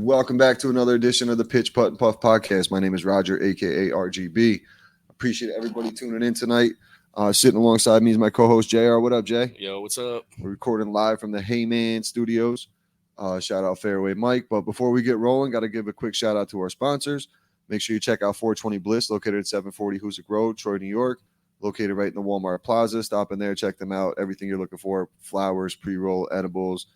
Welcome back to another edition of the Pitch, Putt, and Puff podcast. My name is Roger, a.k.a. RGB. Appreciate everybody tuning in tonight. Sitting alongside me is my co-host, JR. What up, Jay? Yo, what's up? We're recording live from the Heyman Studios. Shout out Fairway Mike. But before we get rolling, got to give a quick shout out to our sponsors. Make sure you check out 420 Bliss, located at 740 Hoosick Road, Troy, New York. Located right in the Walmart Plaza. Stop in there, check them out. Everything you're looking for, flowers, pre-roll, edibles,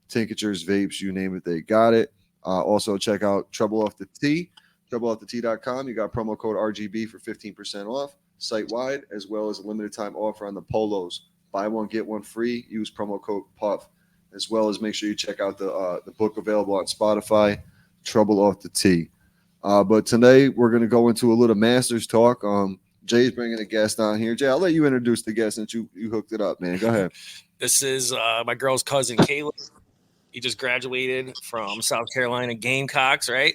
tinctures, vapes, you name it, they got it. Also, check out Trouble Off the Tee, troubleoffthetea.com. You got promo code RGB for 15% off site-wide, as well as a limited time offer on the polos. Buy one, get one free. Use promo code PUFF, as well as make sure you check out the book available on Spotify, Trouble Off the Tee. But today, we're going to go into a little Masters talk. Jay's bringing a guest on here. Jay, I'll let you introduce the guest since you hooked it up, man. Go ahead. This is my girl's cousin, Kalieb. He just graduated from South Carolina Gamecocks, right?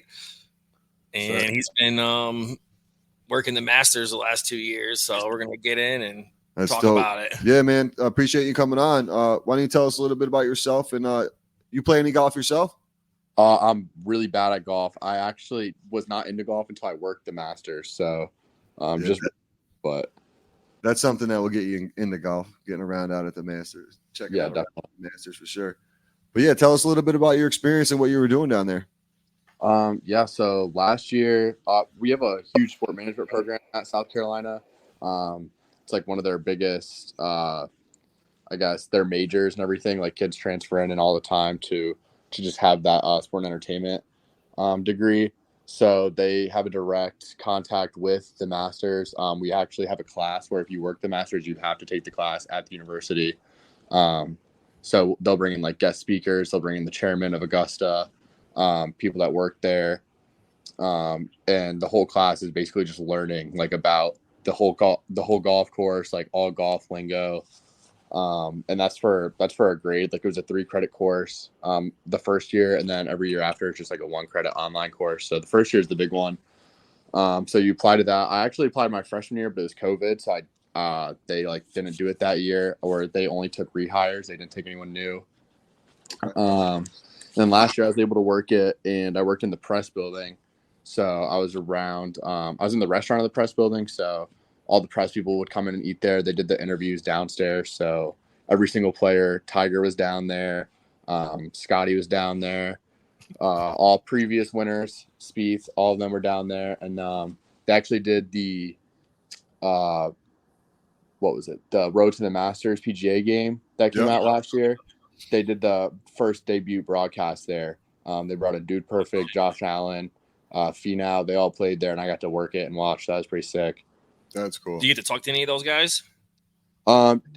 And he's been working the Masters the last 2 years. So we're going to get in and talk about it. Yeah, man. I appreciate you coming on. Why don't you tell us a little bit about yourself? And you play any golf yourself? I'm really bad at golf. I actually was not into golf until I worked the Masters. So but that's something that will get you into golf, getting around out at the Masters. Check out the Masters for sure. But yeah, tell us a little bit about your experience and what you were doing down there. So last year, we have a huge sport management program at South Carolina. It's like one of their biggest, I guess, their majors and everything. Like kids transfer in and all the time to just have that sport and entertainment degree. So they have a direct contact with the Masters. We actually have a class where if you work the Masters, you have to take the class at the university. So they'll bring in like guest speakers. They'll bring in the chairman of Augusta, people that work there. And the whole class is basically just learning like about the whole golf course, like all golf lingo. And that's for a grade. Like it was a 3-credit course the first year, and then every year after it's just like a 1-credit online course. So the first year is the big one. So you apply to that. I actually applied my freshman year, but it was COVID, so they like didn't do it that year, or they only took rehires. They didn't take anyone new. Then last year I was able to work it, and I worked in the press building. So I was around. I was in the restaurant of the press building, so all the press people would come in and eat there. They did the interviews downstairs. So every single player, Tiger was down there. Scotty was down there. All previous winners, Spieth, all of them were down there. And they actually did the, the Road to the Masters PGA game that came out last year. They did the first debut broadcast there. They brought in Dude Perfect, Josh Allen, Finau. They all played there, and I got to work it and watch. That was pretty sick. That's cool. Do you get to talk to any of those guys?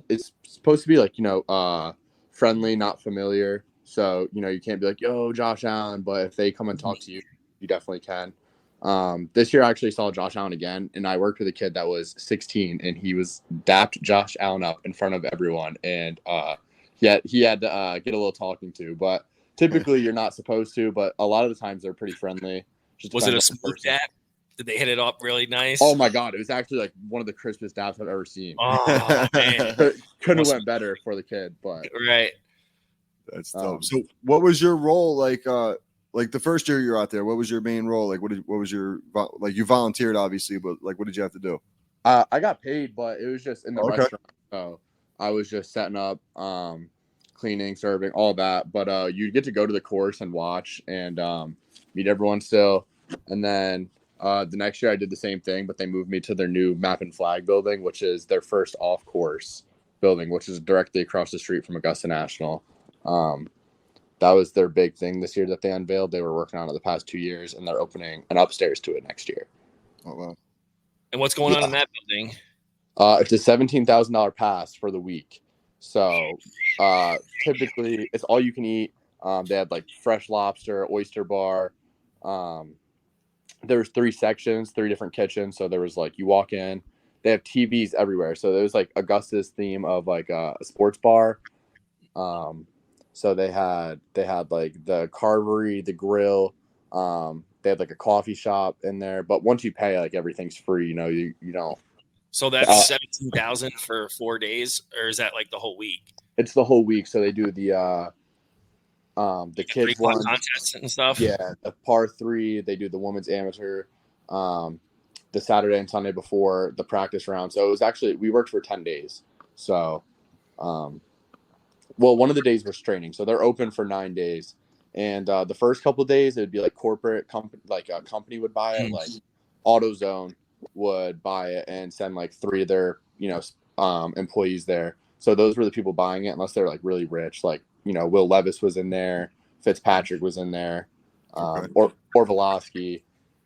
It's supposed to be like, friendly, not familiar. So, you can't be like, yo, Josh Allen. But if they come and talk to you, you definitely can. This year I actually saw Josh Allen again, and I worked with a kid that was 16, and he was dapped Josh Allen up in front of everyone. And he had to get a little talking to. But typically you're not supposed to, but a lot of the times they're pretty friendly. Was it a smooth dap? Did they hit it up really nice? Oh my God. It was actually like one of the crispest daps I've ever seen. Oh man. Couldn't have went better for the kid, but right. That's dope. So what was your role like the first year you're out there? What was your main role? Like what was your like you volunteered obviously, but like what did you have to do? I got paid, but it was just in the restaurant. So I was just setting up, cleaning, serving, all that. But you get to go to the course and watch and meet everyone still. And then the next year I did the same thing, but they moved me to their new Map and Flag building, which is their first off-course building, which is directly across the street from Augusta National. That was their big thing this year that they unveiled. They were working on it the past 2 years, and they're opening an upstairs to it next year. Oh, wow. And what's going on in that building? It's a $17,000 pass for the week. So typically it's all you can eat. They had like fresh lobster, oyster bar. There's 3 sections, 3 different kitchens. So there was like, you walk in, they have TVs everywhere. So there was like Augusta's theme of like a sports bar. So they had like the carvery, the grill. They had like a coffee shop in there. But once you pay, like everything's free. You don't. So that's 17,000 for 4 days, or is that like the whole week? It's the whole week. So they do the The kids won contests and stuff. Yeah, the par 3, they do the women's amateur, the Saturday and Sunday before the practice round. So it was actually, we worked for 10 days. So, one of the days was training. So they're open for 9 days. And the first couple of days, it would be like corporate company, like a company would buy it, like AutoZone would buy it and send like 3 of their, employees there. So those were the people buying it, unless they're like really rich. Like, Will Levis was in there, Fitzpatrick was in there, or Velosky.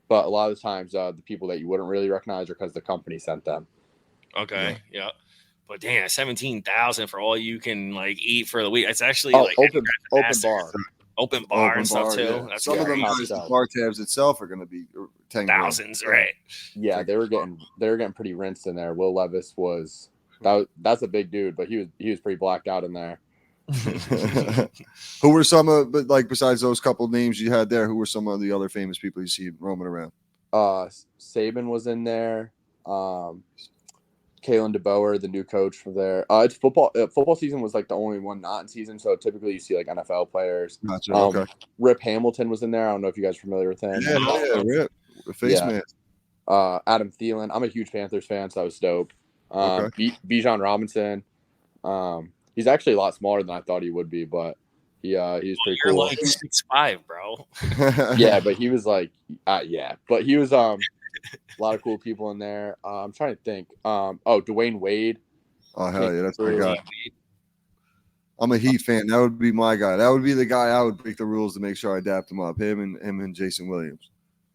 But a lot of the times, the people that you wouldn't really recognize are because the company sent them. Okay, yeah. But damn, 17,000 for all you can like eat for the week. It's actually open bar. Open bar and stuff too. Yeah. That's some of them guys, the bar tabs itself are going to be 10 thousands, right? Yeah, they were getting pretty rinsed in there. Will Levis was that's a big dude, but he was pretty blacked out in there. Who were some of, but like besides those couple names you had there, who were some of the other famous people you see roaming around? Saban was in there. Kalen DeBoer, the new coach for there. It's football. Football season was like the only one not in season, so typically you see like NFL players. Gotcha. Okay. Rip Hamilton was in there. I don't know if you guys are familiar with him. Yeah, Rip. The face man. Adam Thielen. I'm a huge Panthers fan, so that was dope. Bijan Robinson. He's actually a lot smaller than I thought he would be, but he was pretty cool. You're like 6'5", bro. Yeah, but he was like, but he was a lot of cool people in there. I'm trying to think. Dwayne Wade. Oh hell yeah, that's my guy. I'm a Heat fan. That would be my guy. That would be the guy I would break the rules to make sure I adapt him up. Him and Jason Williams.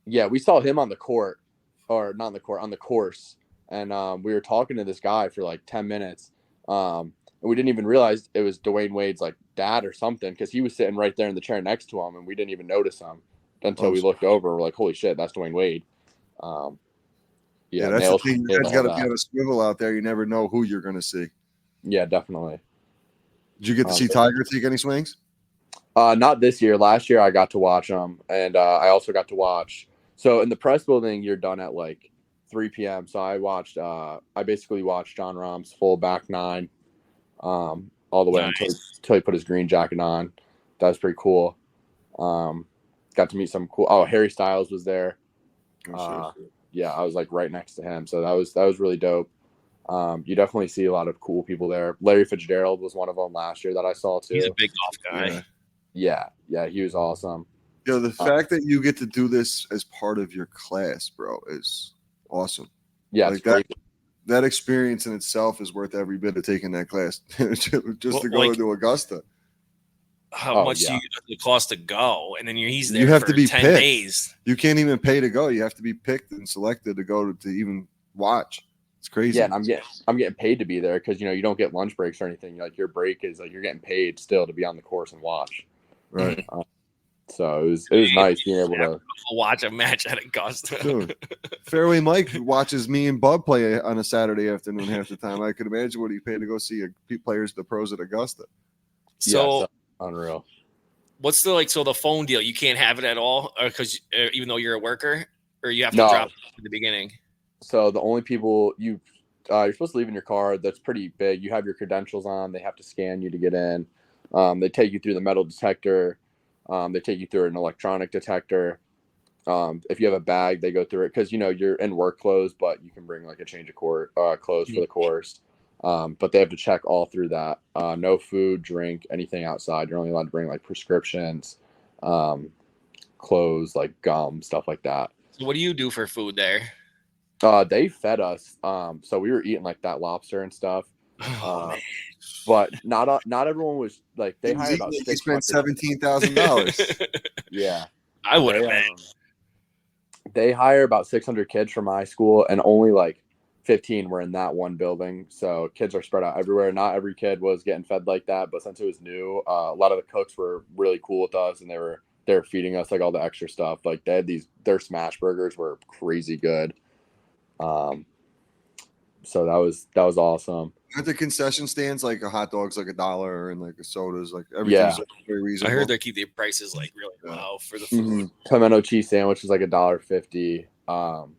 Yeah, we saw him on the court, or not on the court, on the course, and we were talking to this guy for like 10 minutes. And we didn't even realize it was Dwayne Wade's like dad or something, because he was sitting right there in the chair next to him, and we didn't even notice him until we looked over. We're like, "Holy shit, that's Dwayne Wade!" That's the thing. You got to be on a swivel out there. You never know who you're going to see. Yeah, definitely. Did you get to see Tiger take any swings? Not this year. Last year I got to watch him, and I also got to watch. So in the press building, you're done at like 3 p.m. So I basically watched John Rahm's full back nine. All the way until he put his green jacket on. That was pretty cool. Got to meet some cool. Oh, Harry Styles was there. Yeah, I was like right next to him, so that was really dope. You definitely see a lot of cool people there. Larry Fitzgerald was one of them last year that I saw too. He's a big golf guy. Yeah, he was awesome. The fact that you get to do this as part of your class, bro, is awesome. Yeah, like that experience in itself is worth every bit of taking that class just to go into Augusta. How much do it cost to go? And then he's there you have for to be 10 picked. days. You can't even pay to go. You have to be picked and selected to go to even watch. It's crazy. Yeah, and I'm getting paid to be there because you don't get lunch breaks or anything. Like your break is like you're getting paid still to be on the course and watch. Right. So it was nice being able to watch a match at Augusta. Dude, Fairway Mike watches me and Bub play on a Saturday afternoon half the time. I could imagine what he paid to go see players, the pros at Augusta. So unreal. What's the phone deal? You can't have it at all, because even though you're a worker, or you have to drop it at the beginning. So the only people you're supposed to leave in your car. That's pretty big. You have your credentials on. They have to scan you to get in. They take you through the metal detector. They take you through an electronic detector. If you have a bag, they go through it because you're in work clothes, but you can bring like a change of clothes for the course. But they have to check all through that. No food, drink, anything outside. You're only allowed to bring like prescriptions, clothes, like gum, stuff like that. So what do you do for food there? They fed us. So we were eating like that lobster and stuff. But not everyone was like they hired about He spent $17,000. Yeah, I would have been. They hire about 600 kids from my school, and only like 15 were in that one building. So kids are spread out everywhere. Not every kid was getting fed like that, but since it was new, a lot of the cooks were really cool with us, and they were feeding us like all the extra stuff. Like they had their smash burgers were crazy good. So that was awesome. At the concession stands, like a hot dog's like $1, and like a soda's like everything's like very reasonable. I heard they keep the prices like really low for the food. Mm-hmm. Pimento cheese sandwich is like $1.50.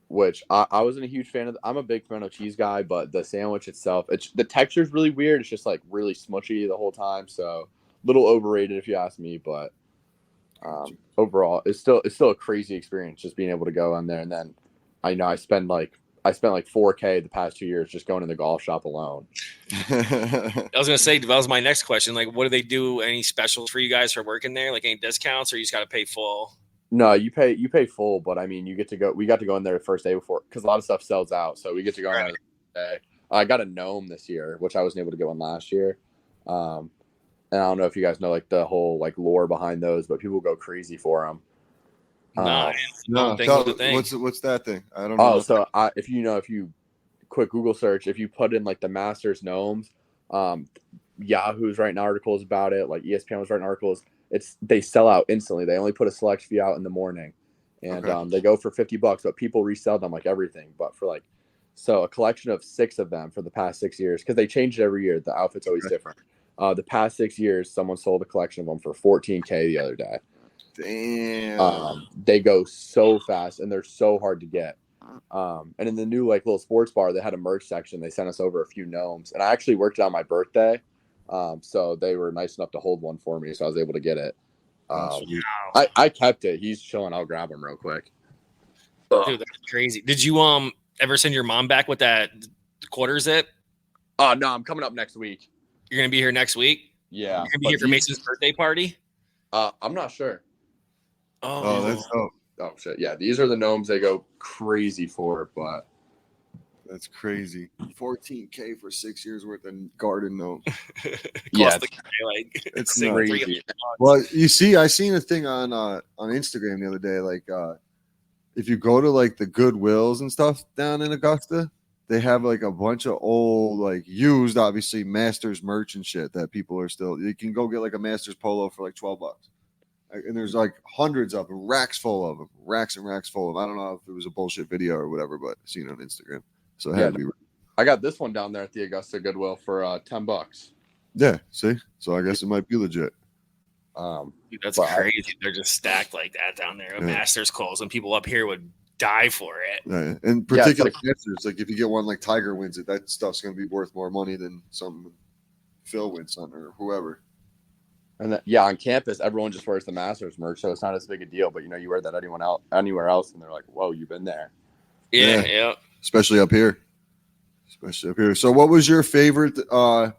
Which I wasn't a huge fan of. I'm a big pimento cheese guy, but the sandwich itself, the texture is really weird. It's just like really smushy the whole time. So little overrated if you ask me, but overall, it's still a crazy experience just being able to go in there. And then I spent like $4K the past 2 years just going in the golf shop alone. I was gonna say that was my next question. Like, what do they do? Any specials for you guys for working there? Like any discounts, or you just got to pay full? No, you pay full, but I mean, you get to go. We got to go in there the first day before because a lot of stuff sells out. So we get to go in there the first day. I got a gnome this year, which I wasn't able to go in last year. And I don't know if you guys know like the whole like lore behind those, but people go crazy for them. No, what's that thing? I don't know. Oh, so if you quick Google search, if you put in like the Masters gnomes, Yahoo's writing articles about it, like ESPN was writing articles. They sell out instantly. They only put a select few out in the morning, and they go for $50, but people resell them like everything. But for so a collection of 6 of them for the past 6 years, because they change it every year. The outfit's always different. The past 6 years, someone sold a collection of them for $14K the other day. Damn. They go so fast and they're so hard to get. And in the new like little sports bar, they had a merch section. They sent us over a few gnomes, and I actually worked it on my birthday. So they were nice enough to hold one for me, so I was able to get it. I kept it. He's chilling. I'll grab him real quick. Dude, that's crazy. Did you ever send your mom back with that quarter zip? Oh no, I'm coming up next week. You're gonna be here next week? Yeah. You're gonna be here for Mason's birthday party? I'm not sure. Oh, that's dope. Oh shit. Yeah, these are the gnomes they go crazy for, but that's crazy. $14K for 6 years worth of garden gnomes. Yeah, it's crazy. Well, you see, I seen a thing on Instagram the other day. Like, if you go to like the Goodwills and stuff down in Augusta, they have like a bunch of old, like used, obviously Masters merch and shit that people are still. You can go get like a Masters polo for like $12. And there's like hundreds of them, racks full of them, racks and racks full of them. I don't know if it was a bullshit video or whatever, but I seen it on Instagram. So it had to be. I got this one down there at the Augusta Goodwill for $10. Yeah, see? So I guess it might be legit. Dude, that's crazy. They're just stacked like that down there. Masters calls, and people up here would die for it. Yeah. And particular Masters, like if you get one like Tiger wins it, that stuff's going to be worth more money than some Phil wins something or whoever. And on campus, everyone just wears the Masters merch, so it's not as big a deal. But you wear that anywhere else, and they're like, "Whoa, you've been there." Yeah. Especially up here. So, what was your favorite on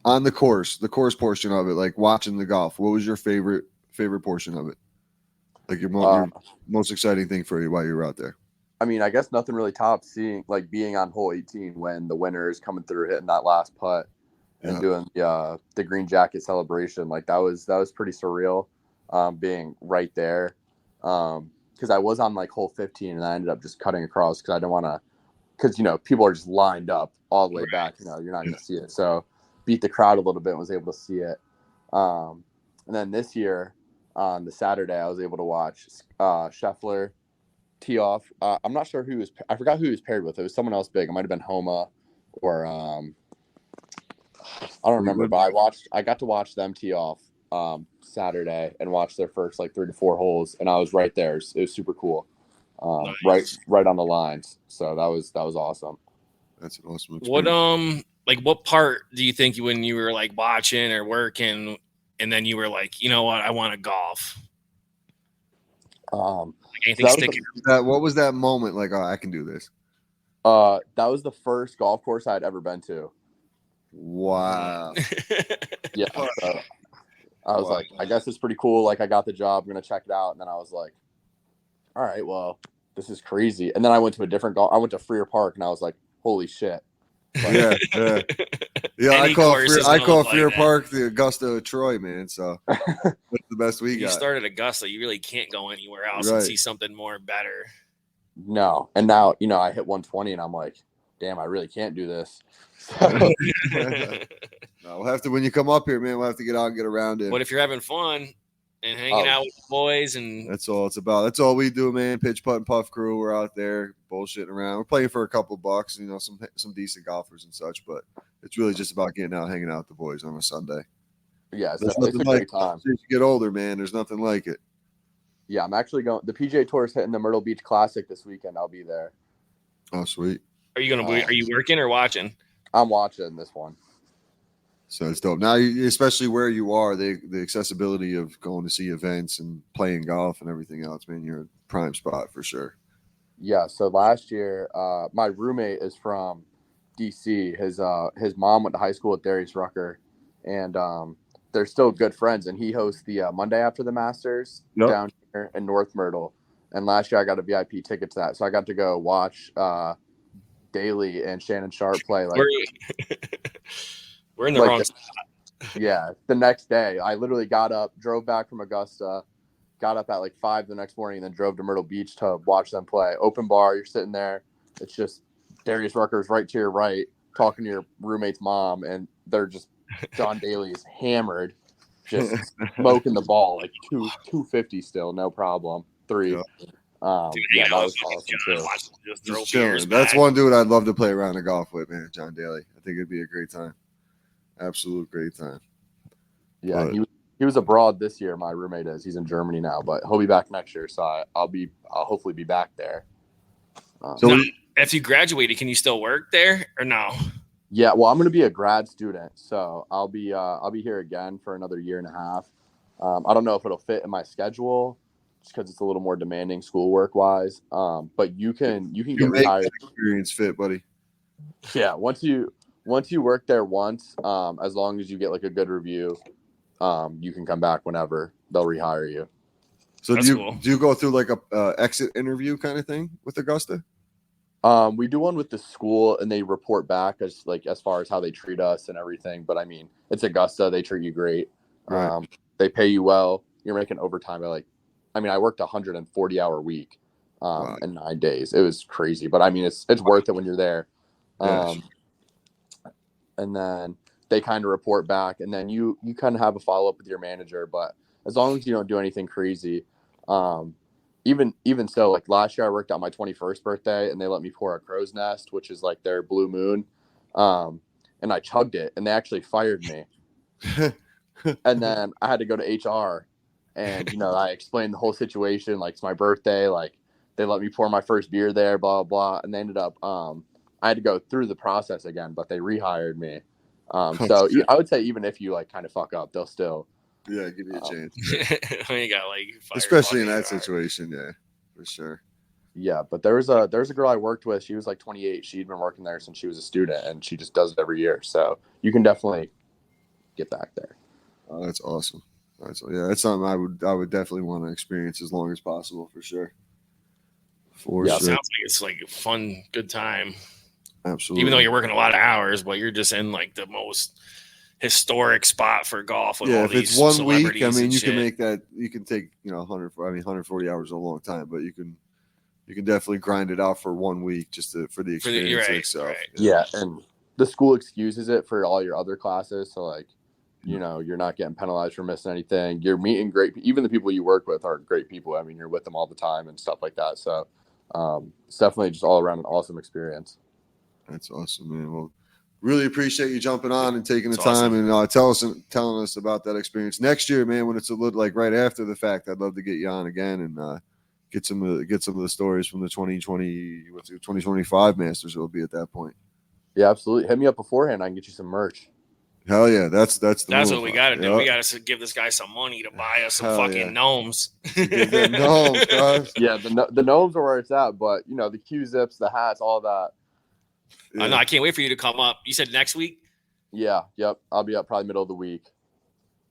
the course portion of it, like watching the golf? What was your favorite portion of it? Like your most exciting thing for you while you were out there? I mean, I guess nothing really tops being on hole 18 when the winner is coming through hitting that last putt. And doing the green jacket celebration, like that was pretty surreal, being right there, because I was on like hole 15 and I ended up just cutting across because I didn't want to, because people are just lined up all the way back, you're not going to see it. So beat the crowd a little bit and was able to see it. And then this year on the Saturday, I was able to watch Scheffler tee off. I'm not sure I forgot who he was paired with. It was someone else big. It might have been Homa or I don't remember, but I got to watch them tee off Saturday and watch their first like 3 to 4 holes, and I was right there. It was super cool. Nice. right on the lines. So that was awesome. That's an awesome experience. What part do you think when you were like watching or working and then you were like, you know what, I want to golf? Anything sticking? What was that moment like? Oh, I can do this. That was the first golf course I'd ever been to. Wow. Yeah. So I was like, I guess it's pretty cool. Like I got the job, I'm gonna check it out. And then I was like, all right, well, this is crazy. And then I went to I went to Freer Park and I was like, holy shit. Yeah. I call Freer Park the Augusta of Troy, man. So that's the best we got. You started Augusta, you really can't go anywhere else and see something more better. No. And now, I hit 120 and I'm like, damn, I really can't do this. No, we'll have to, when you come up here, man, we'll have to get out and get around it. What if you're having fun and hanging out with the boys? And that's all it's about. That's all we do, man. Pitch, putt, and puff crew. We're out there bullshitting around. We're playing for a couple bucks, some decent golfers and such, but it's really just about getting out, hanging out with the boys on a Sunday. Yeah, it's a great time. As you get older, man, there's nothing like it. Yeah, I'm actually going. The PGA Tour is hitting the Myrtle Beach Classic this weekend. I'll be there. Oh, sweet. Are you working or watching? I'm watching this one. So it's dope. Now, especially where you are, the accessibility of going to see events and playing golf and everything else, man, you're a prime spot for sure. Yeah. So last year, my roommate is from DC. His mom went to high school at Darius Rucker, and they're still good friends. And he hosts the Monday after the Masters down here in North Myrtle. And last year I got a VIP ticket to that, so I got to go watch Daly and Shannon Sharp play. Like we're in the wrong spot. Yeah, the next day I literally got up, drove back from Augusta, got up at like 5 the next morning, and then drove to Myrtle Beach to watch them play. Open bar, you're sitting there. It's just Darius Rucker's right to your right, talking to your roommate's mom, and they're just John Daly is hammered, just smoking the ball like 250 still, no problem. 3. Dude, that was awesome too. Just chilling. That's one dude I'd love to play around the golf with, man. John Daly. I think it'd be a great time. Absolute great time. Yeah, he was abroad this year. My roommate is. He's in Germany now, but he'll be back next year. So I'll hopefully be back there. So if you graduated, can you still work there or no? Yeah, well, I'm going to be a grad student, so I'll be here again for another year and a half. I don't know if it'll fit in my schedule, just because it's a little more demanding schoolwork wise. But you can get rehired. Experience fit, buddy. Yeah, once you work there once, as long as you get like a good review, you can come back whenever. They'll rehire you. So do you go through like a exit interview kind of thing with Augusta? We do one with the school, and they report back as far as how they treat us and everything. But I mean, it's Augusta; they treat you great. Right. They pay you well. You're making overtime by I worked 140-hour week in 9 days. It was crazy, but I mean, it's worth it when you're there. Yes. And then they kind of report back, and then you kind of have a follow up with your manager. But as long as you don't do anything crazy, even so, like last year I worked on my 21st birthday, and they let me pour a crow's nest, which is like their blue moon, and I chugged it, and they actually fired me. And then I had to go to HR, and I explained the whole situation, like it's my birthday, like they let me pour my first beer there, blah blah, and they ended up I had to go through the process again, but they rehired me. So I would say even if you like kind of fuck up, they'll still give you a chance. You got especially in that situation, yeah, for sure. Yeah, but there was a girl I worked with. She was like 28. She'd been working there since she was a student, and she just does it every year. So you can definitely get back there. Oh, that's awesome. That's something I would definitely want to experience as long as possible, for sure. Sure. Sounds like it's like a fun, good time. Absolutely. Even though you're working a lot of hours, but you're just in like the most historic spot for golf with all these if it's 1 week, I mean, you shit. can make that. You can take 140 hours is a long time, but you can definitely grind it out for 1 week just for the experience itself. Right. Yeah, and the school excuses it for all your other classes, so like you're not getting penalized for missing anything. You're meeting great. Even the people you work with are great people. I mean, you're with them all the time and stuff like that. So it's definitely just all around an awesome experience. That's awesome, man. Well, really appreciate you jumping on and taking the time and telling us about that experience. Next year, man, when it's a little like right after the fact, I'd love to get you on again and get some of the stories from the 2025 Masters. It'll be at that point. Yeah, absolutely. Hit me up beforehand. I can get you some merch. Hell yeah, that's what we got to do. We got to give this guy some money to buy us some fucking gnomes. Gnomes, guys. Yeah, the gnomes are where it's at, but the Q-zips, the hats, all that. Yeah. No, I can't wait for you to come up. You said next week? Yeah, yep. I'll be up probably middle of the week.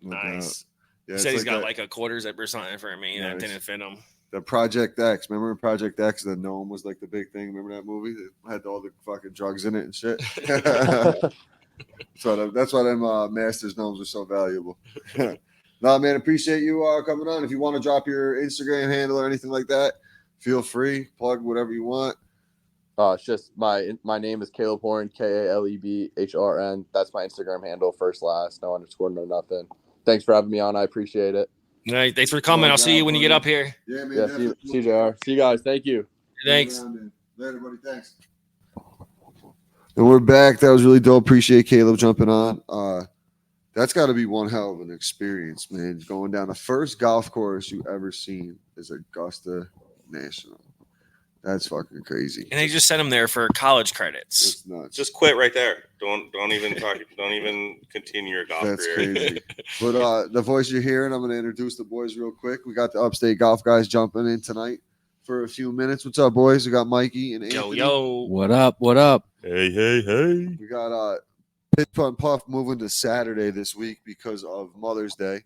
Nice. Yeah, he said he's got like a quarter zip or something for me that didn't fit him. The Project X. Remember in Project X, the gnome was like the big thing? Remember that movie? It had all the fucking drugs in it and shit. So that's why them Masters gnomes are so valuable. No, man, appreciate you coming on. If you want to drop your Instagram handle or anything like that, feel free. Plug whatever you want. It's just my name is Kalieb Horn, KALEBHRN. That's my Instagram handle, first, last, no underscore, no nothing. Thanks for having me on. I appreciate it. All right, thanks for coming. I'll see you when you get up here. Yeah, man. Yeah, see you, JR. See you guys. Thank you. Thanks. Later, buddy. Thanks. And we're back. That was really dope. Appreciate Kalieb jumping on. That's got to be one hell of an experience, man. Going down the first golf course you ever seen is Augusta National. That's fucking crazy. And they just sent him there for college credits. That's nuts. Just quit right there. Don't even talk. Don't even continue your golf That's career. crazy. But the voice you're hearing, I'm going to introduce the boys real quick. We got the Upstate Golf Guys jumping in tonight for a few minutes. What's up, boys? We got Mikey and Anthony. Yo. What up? What up? Hey. We got Pitch Putt Puff moving to Saturday this week because of Mother's Day.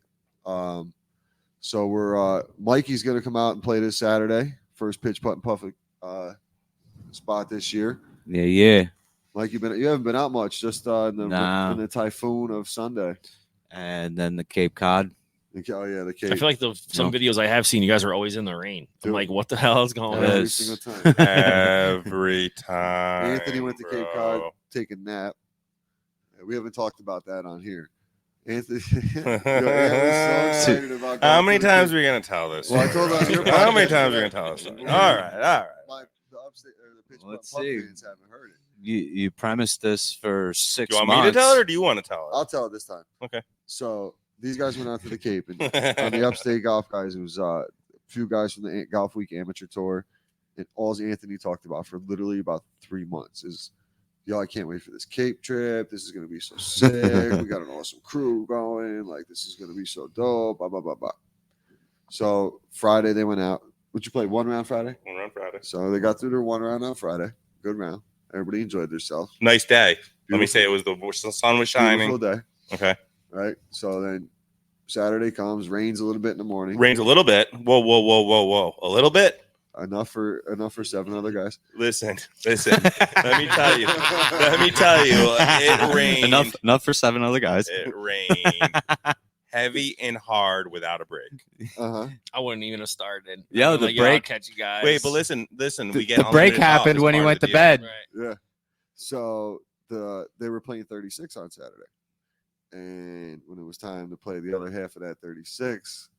So we're Mikey's going to come out and play this Saturday. First Pitch Putt and Puff spot this year. Yeah. Mike, you haven't been out much, just in the typhoon of Sunday, And then the Cape Cod. Oh yeah, the Cape. I feel like some videos I have seen, you guys are always in the rain. I'm like, what the hell is going on? Every single time. Every time. Anthony went to Cape Cod, take a nap. We haven't talked about that on here. Anthony, Anthony's so excited about. How many times are we gonna tell this? Well, I told you. How many times are we gonna tell this? All right. The Upstate or the Pitch Let's Putt see. fans haven't heard it. You premised this for 6 Do you want months. me to tell it, or do you want to tell it? I'll tell it this time. Okay. So these guys went out to the Cape and on the Upstate Golf Guys. It was a few guys from the Golf Week Amateur Tour, and all Anthony talked about for literally about 3 months is, yo, I can't wait for this Cape trip. This is gonna be so sick. We got an awesome crew going. Like, this is gonna be so dope. Blah blah blah blah. So Friday they went out. Would you play 1 round Friday? 1 round Friday. So they got through their 1 round on Friday. Good round. Everybody enjoyed themselves. Nice day. Let me Beautiful. say it was the sun was shining. Beautiful day. Okay. Right. So then Saturday comes, rains a little bit in the morning. Rains a little bit. Whoa. A little bit. Enough for 7 other guys. Listen. Let me tell you. It rained. Enough for 7 other guys. It rained heavy and hard without a break. Uh-huh. I wouldn't even have started. Yo, I'm the like, break- I'll catch you guys. Wait, but listen. We get The break unlimited happened golf when as he part went of the to deal. bed. Right. Yeah. So they were playing 36 on Saturday. And when it was time to play the other half of that 36,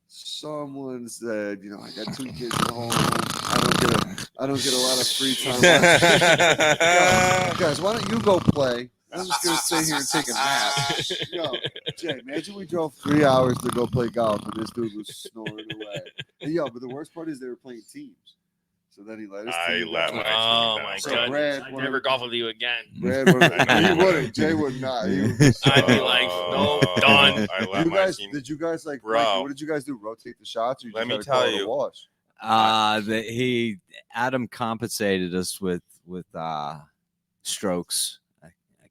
someone said, I got 2 kids at home. I don't get a lot of free time. Guys, why don't you go play? I'm just gonna sit here and take a nap. Yo, Jay, imagine we drove 3 hours to go play golf and this dude was snoring away. And but the worst part is they were playing teams. So then he let us. I let my Oh team my down. So god! Brad I'd wanted- never golf with you again. Brad he wouldn't. Jay would not. He would just- I'd be like, no, done. I let you my guys, team. did you guys like? Bro. Mikey, what did you guys do? Rotate the shots? Or you Let just me had to tell call it a you. wash? Adam compensated us with strokes. I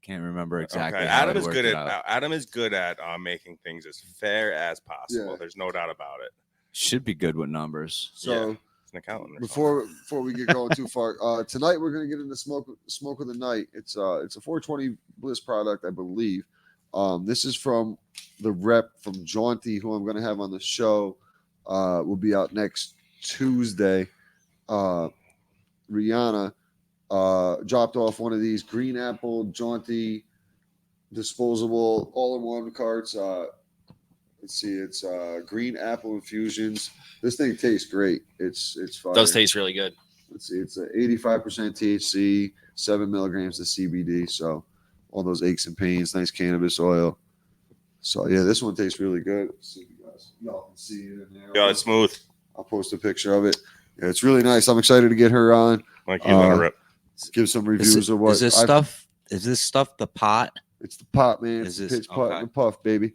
can't remember exactly. Okay. how Adam it is worked good it at out. Adam is good at making things as fair as possible. Yeah. There's no doubt about it. Should be good with numbers. So He's an accountant. or before we get going too far, tonight we're gonna get into smoke of the night. It's a 420 Bliss product, I believe. This is from the rep from Jaunty, who I'm gonna have on the show. Will be out next Tuesday. Rihanna dropped off one of these green apple Jaunty disposable all-in-one carts. Let's see, it's green apple infusions. This thing tastes great. It's fire. Does taste really good. Let's see, it's 85% THC, 7 milligrams of CBD. So all those aches and pains, nice cannabis oil. So yeah, this one tastes really good. Let's see if y'all can see it in there. Got it smooth. I'll post a picture of it. Yeah, it's really nice. I'm excited to get her on. Like you let it rip. Give some reviews of what Is this stuff the pot? It's the pot, man. Is It's this- the pitch putt okay. and puff, baby.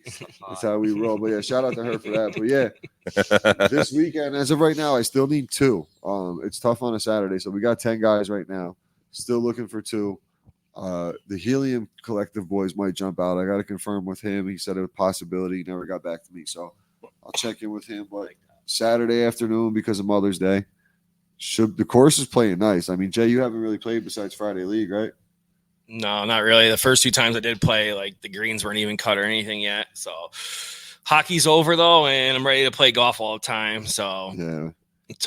That's how we roll. But yeah, shout out to her for that. But yeah, this weekend, as of right now, I still need 2. It's tough on a Saturday, so we got 10 guys right now. Still looking for 2. The Helium Collective boys might jump out. I got to confirm with him. He said it was a possibility. He never got back to me, so I'll check in with him. But Saturday afternoon, because of Mother's Day, the course is playing nice. I mean, Jay, you haven't really played besides Friday League, right? No, not really. The first 2 times I did play, like the greens weren't even cut or anything yet. So hockey's over though, and I'm ready to play golf all the time. So Yeah.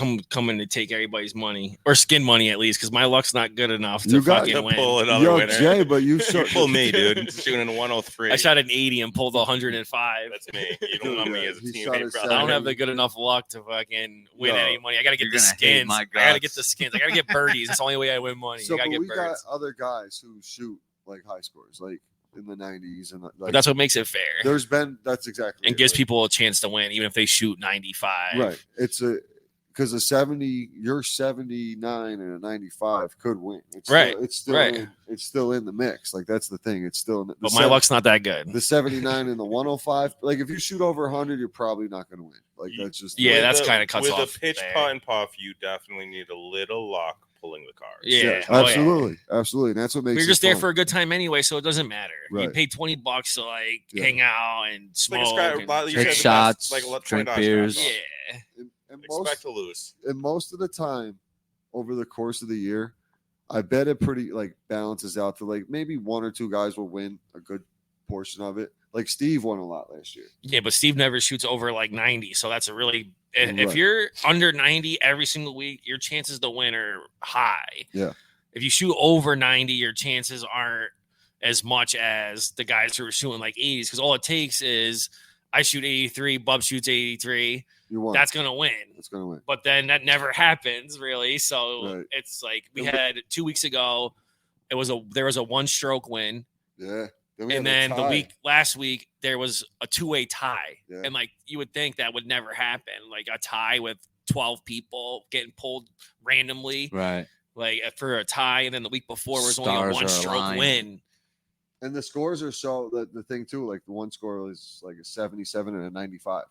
I'm coming to take everybody's money or skin money at least, because my luck's not good enough to You got fucking To win. pull another Yo, winner. Jay, but you You showed pull me, dude. Shooting in 103. I shot an 80 and pulled 105. That's me. You don't want me as a He teammate, shot a brother. I don't have the good enough luck to fucking win No. any money. I gotta get You're the gonna hate skins. my I gotta guts. get the skins. I gotta get birdies. It's the only way I win money. So, you gotta but get we got birds. other guys who shoot like high scores, like in the 90s, and But like that's what makes it fair that's exactly and it, gives like- people a chance to win, even if they shoot 95. right. It's because a 70, your 79 and a 95 could win. It's Right, Still, it's still right. it's still in the mix. Like that's the thing. It's still in the But my luck's not that good. The 79 and the 105. Like if you shoot over 100, you're probably not going to win. Like that's just Yeah, With that's the- kind of cuts with off. a pitch, there. putt, and puff, you definitely need a little luck pulling the cards. Yeah. Oh, yeah. absolutely, absolutely. And that's what makes We're it just there fun. for a good time anyway, so it doesn't matter. You Right. pay $20 to like Yeah. hang out and It's like a smoke. scrap. and- You Take said the shots, best, like drink $20 beers. scratch off. yeah. And Expect to lose. and most of the time over the course of the year, I bet it pretty like balances out to like maybe one or two guys will win a good portion of it. Like Steve won a lot last year. Yeah, but Steve never shoots over like 90, so that's a really if Right. you're under 90 every single week, your chances to win are high. Yeah. If you shoot over 90, your chances aren't as much as the guys who are shooting like 80s because all it takes is I shoot 83, Bub shoots 83. You won. That's gonna win. That's gonna win. But then that never happens really. So Right. it's like we And we- had 2 weeks ago. There was a 1-stroke win. Yeah. Then we And had a then the tie. last week there was a 2-way tie. Yeah. And like you would think that would never happen. Like a tie with 12 people getting pulled randomly, Right. like for a tie. And then the week before was only a Stars are 1-stroke aligned. win. And the scores are so the thing too, like the one score was like a 77 and a 95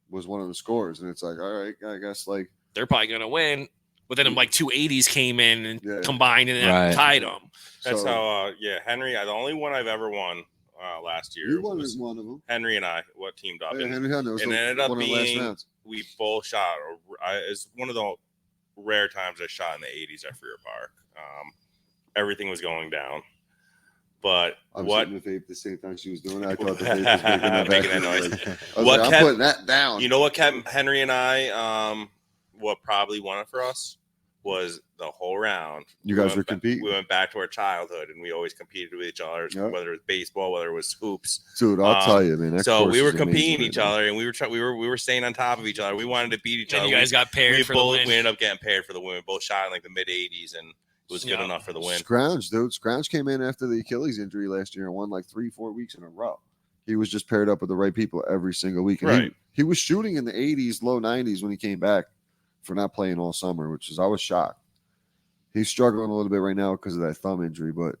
was one of the scores. And it's like, all right, I guess like They're probably gonna win. But then like 2 80s came in and Yeah. combined and Right. tied them. That's so how. Henry. The only one I've ever won last year you won was one of them. Henry and I. What teamed up? Yeah, And Henry Hunter was and the- it ended up one of the last being- rounds. we both shot. It's one of the rare times I shot in the 80s at Freer Park. Everything was going down, but I was what hitting the vape the same time she was doing it. I thought the vape was making that, Making that vacuum. noise. Like, I was What like, I'm kept- putting that down. you know what kept Henry and I what probably won it for us was the whole round. You guys We were went ba- competing. We went back to our childhood, and we always competed with each other, Yeah. whether it was baseball, whether it was hoops. Dude, I'll Um, tell you, man. That So course we were is amazing competing right each now. other, and we were staying on top of each other. We wanted to beat each And other. you guys got paired we for the both win. we ended up getting paired for the win. We both shot in like the mid 80s, and it was good Yeah. enough for the win. Scrounge, dude. Scrounge came in after the Achilles injury last year and won like 3-4 weeks in a row. He was just paired up with the right people every single week. And Right. he was shooting in the 80s, low 90s when he came back for not playing all summer, which is I was shocked. He's struggling a little bit right now because of that thumb injury, but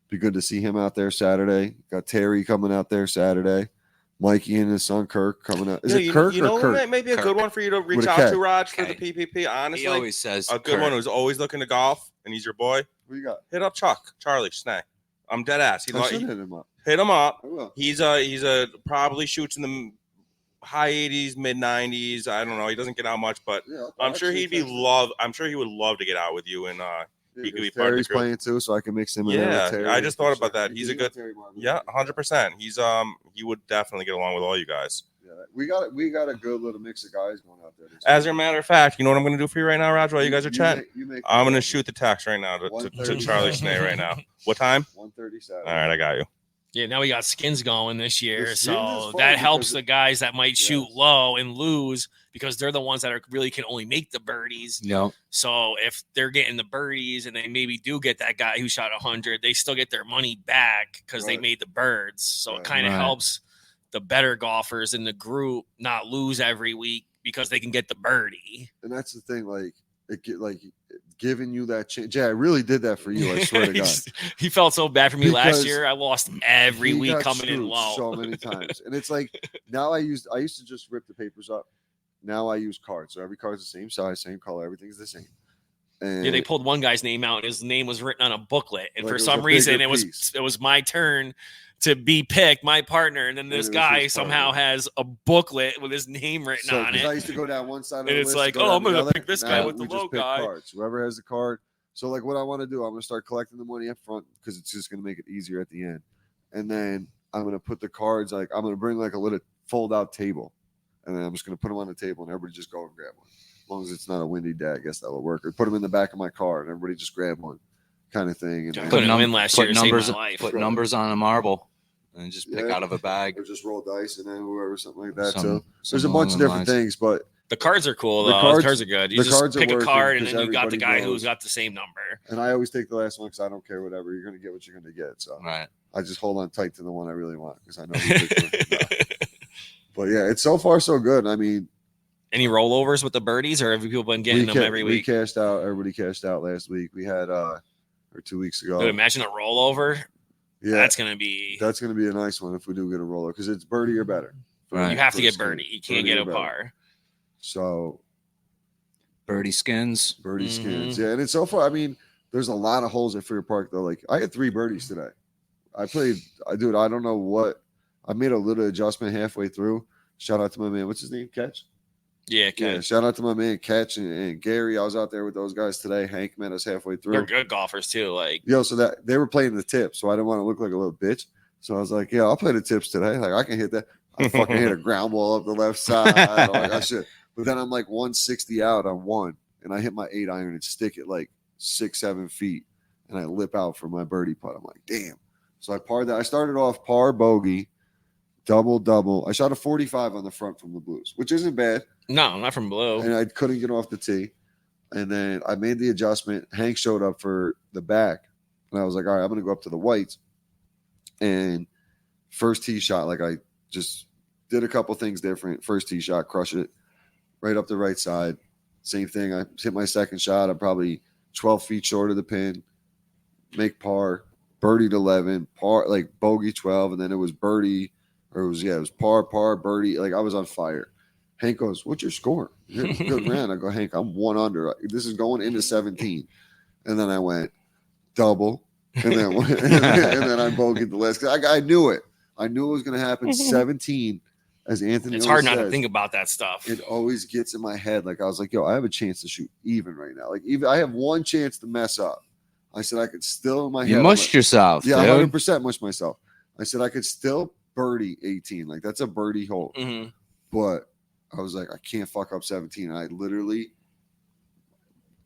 be good to see him out there Saturday. Got Terry coming out there Saturday. Mikey and his son Kirk coming out. Is Yeah, it Kirk you know or Kurt? maybe a Kirk. good one for you to reach With a out K. to, Raj, for the K. PPP. Honestly, He always says a good Kurt. one who's always looking to golf, and he's your boy. What you got? Hit up Charlie Snay. I'm dead ass. I should hit him up. Hit him up. I will. He's a probably shoots in the high 80s, mid 90s. I don't know. He doesn't get out much, but Yeah, I'm sure he'd be I'm sure he would love to get out with you. And he could be part of the Terry's crew. playing too, so I can mix him in. there Yeah, with Terry. I just thought about that. You He's a know good- Terry Marvin. yeah, 100%. He's he would definitely get along with all you guys. Yeah, we got a good little mix of guys going out there. As a matter of fact, you know what I'm going to do for you right now, Raj? While you guys are chatting, make I'm going to shoot the text right now to 1:30. Charlie Snay right now. What time? 137. All right, I got you. Yeah, now we got skins going this The year, skins is so fun that helps because the guys that might shoot Yes. low and lose because they're the ones that really can only make the birdies. Yep. So if they're getting the birdies and they maybe do get that guy who shot 100, they still get their money back because they Right. mate the birds. So it Right. kind of Right. helps the better golfers in the group not lose every week because they can get the birdie. And that's the thing, giving you that chance. Jay, I really did that for you. I swear to God. He felt so bad for me last Because year. I lost every He week got coming in screwed low. so many times, and it's like now I used to just rip the papers up. Now I use cards, so every card's the same size, same color, everything's the same. And Yeah, they pulled one guy's name out, and his name was written on a booklet. And Like for it was some a reason, bigger it piece. was my turn to be picked, my partner, and then this it was guy his somehow partner. has a booklet with his name written so on 'cause it. I used to go down one side of And the it's list, like, go oh, down I'm the gonna other. pick this guy Now with the we just low pick guy. cards. Whoever has the card. So like what I want to do, I'm gonna start collecting the money up front because it's just gonna make it easier at the end. And then I'm gonna put the cards I'm gonna bring like a little fold out table, and then I'm just gonna put them on the table and everybody just go and grab one. As long as it's not a windy day, I guess that'll work. Or put them in the back of my car and everybody just grab one, kind of thing. And I then- couldn't win last year to save numbers, my life. put numbers on a marble and just pick Yeah. out of a bag. or just roll dice and then whoever, something like that. Some- So there's a some bunch of along different those lines. things, but The cards are cool The though. cards- the cards are good. You the just cards are pick a working card and because then you got the guy everybody who's knows. got the same number. and I always take the last one because I don't care whatever. You're gonna get what you're gonna get. So Right. I just hold on tight to the one I really want because I know. Who picked one. But yeah, it's so far so good. I mean, Any rollovers with the birdies, or have people been getting them every week? We cashed out. Everybody cashed out last week. We had or 2 weeks ago. Dude, imagine a rollover. Yeah, that's gonna be a nice one if we do get a roller because it's birdie or better. Right. You have to get birdie. You can't get a better. par. So birdie skins. Yeah, and it's so far. I mean, there's a lot of holes at Freer Park though. Like I had 3 birdies today. I don't know what. I made a little adjustment halfway through. Shout out to my man. What's his name? Catch. Yeah, Catch. Yeah, shout out to my man Catch and Gary. I was out there with those guys today. Hank met us halfway through. They're good golfers too. Like so that they were playing the tips, so I didn't want to look like a little bitch. So I was like, yeah, I'll play the tips today. Like I can hit that. I fucking hit a ground ball up the left side. I'm like, I should. But then I'm like 160 out on one, and I hit my 8-iron and stick it like 6-7 feet, and I lip out for my birdie putt. I'm like, damn. So I parred that. I started off par bogey, double. I shot a 45 on the front from the blues, which isn't bad. no, not from blue. And I couldn't get off the tee. And then I made the adjustment. Hank showed up for the back. And I was like, all right, I'm going to go up to the whites. And first tee shot, like I just did a couple things different. First tee shot, crush it right up the right side. Same thing. I hit my second shot. I'm probably 12 feet short of the pin. Make par. Birdie 11. Par, like bogey 12. And then it was birdie. Or it was par, birdie. Like I was on fire. Hank goes, what's your score? Good man. I go, Hank, I'm 1 under. This is going into 17. And then I went double. And then I bogeyed the last. I knew it. I knew it was going to happen. 17, as Anthony It's hard says, not to think about that stuff. It always gets in my head. Like I was like, yo, I have a chance to shoot even right now. Like even I have one chance to mess up. I said I could still in my head. You mushed yourself. Yeah, dude. 100% mushed myself. I said I could still birdie 18. Like that's a birdie hole. Mm-hmm. But I was like, I can't fuck up 17. I literally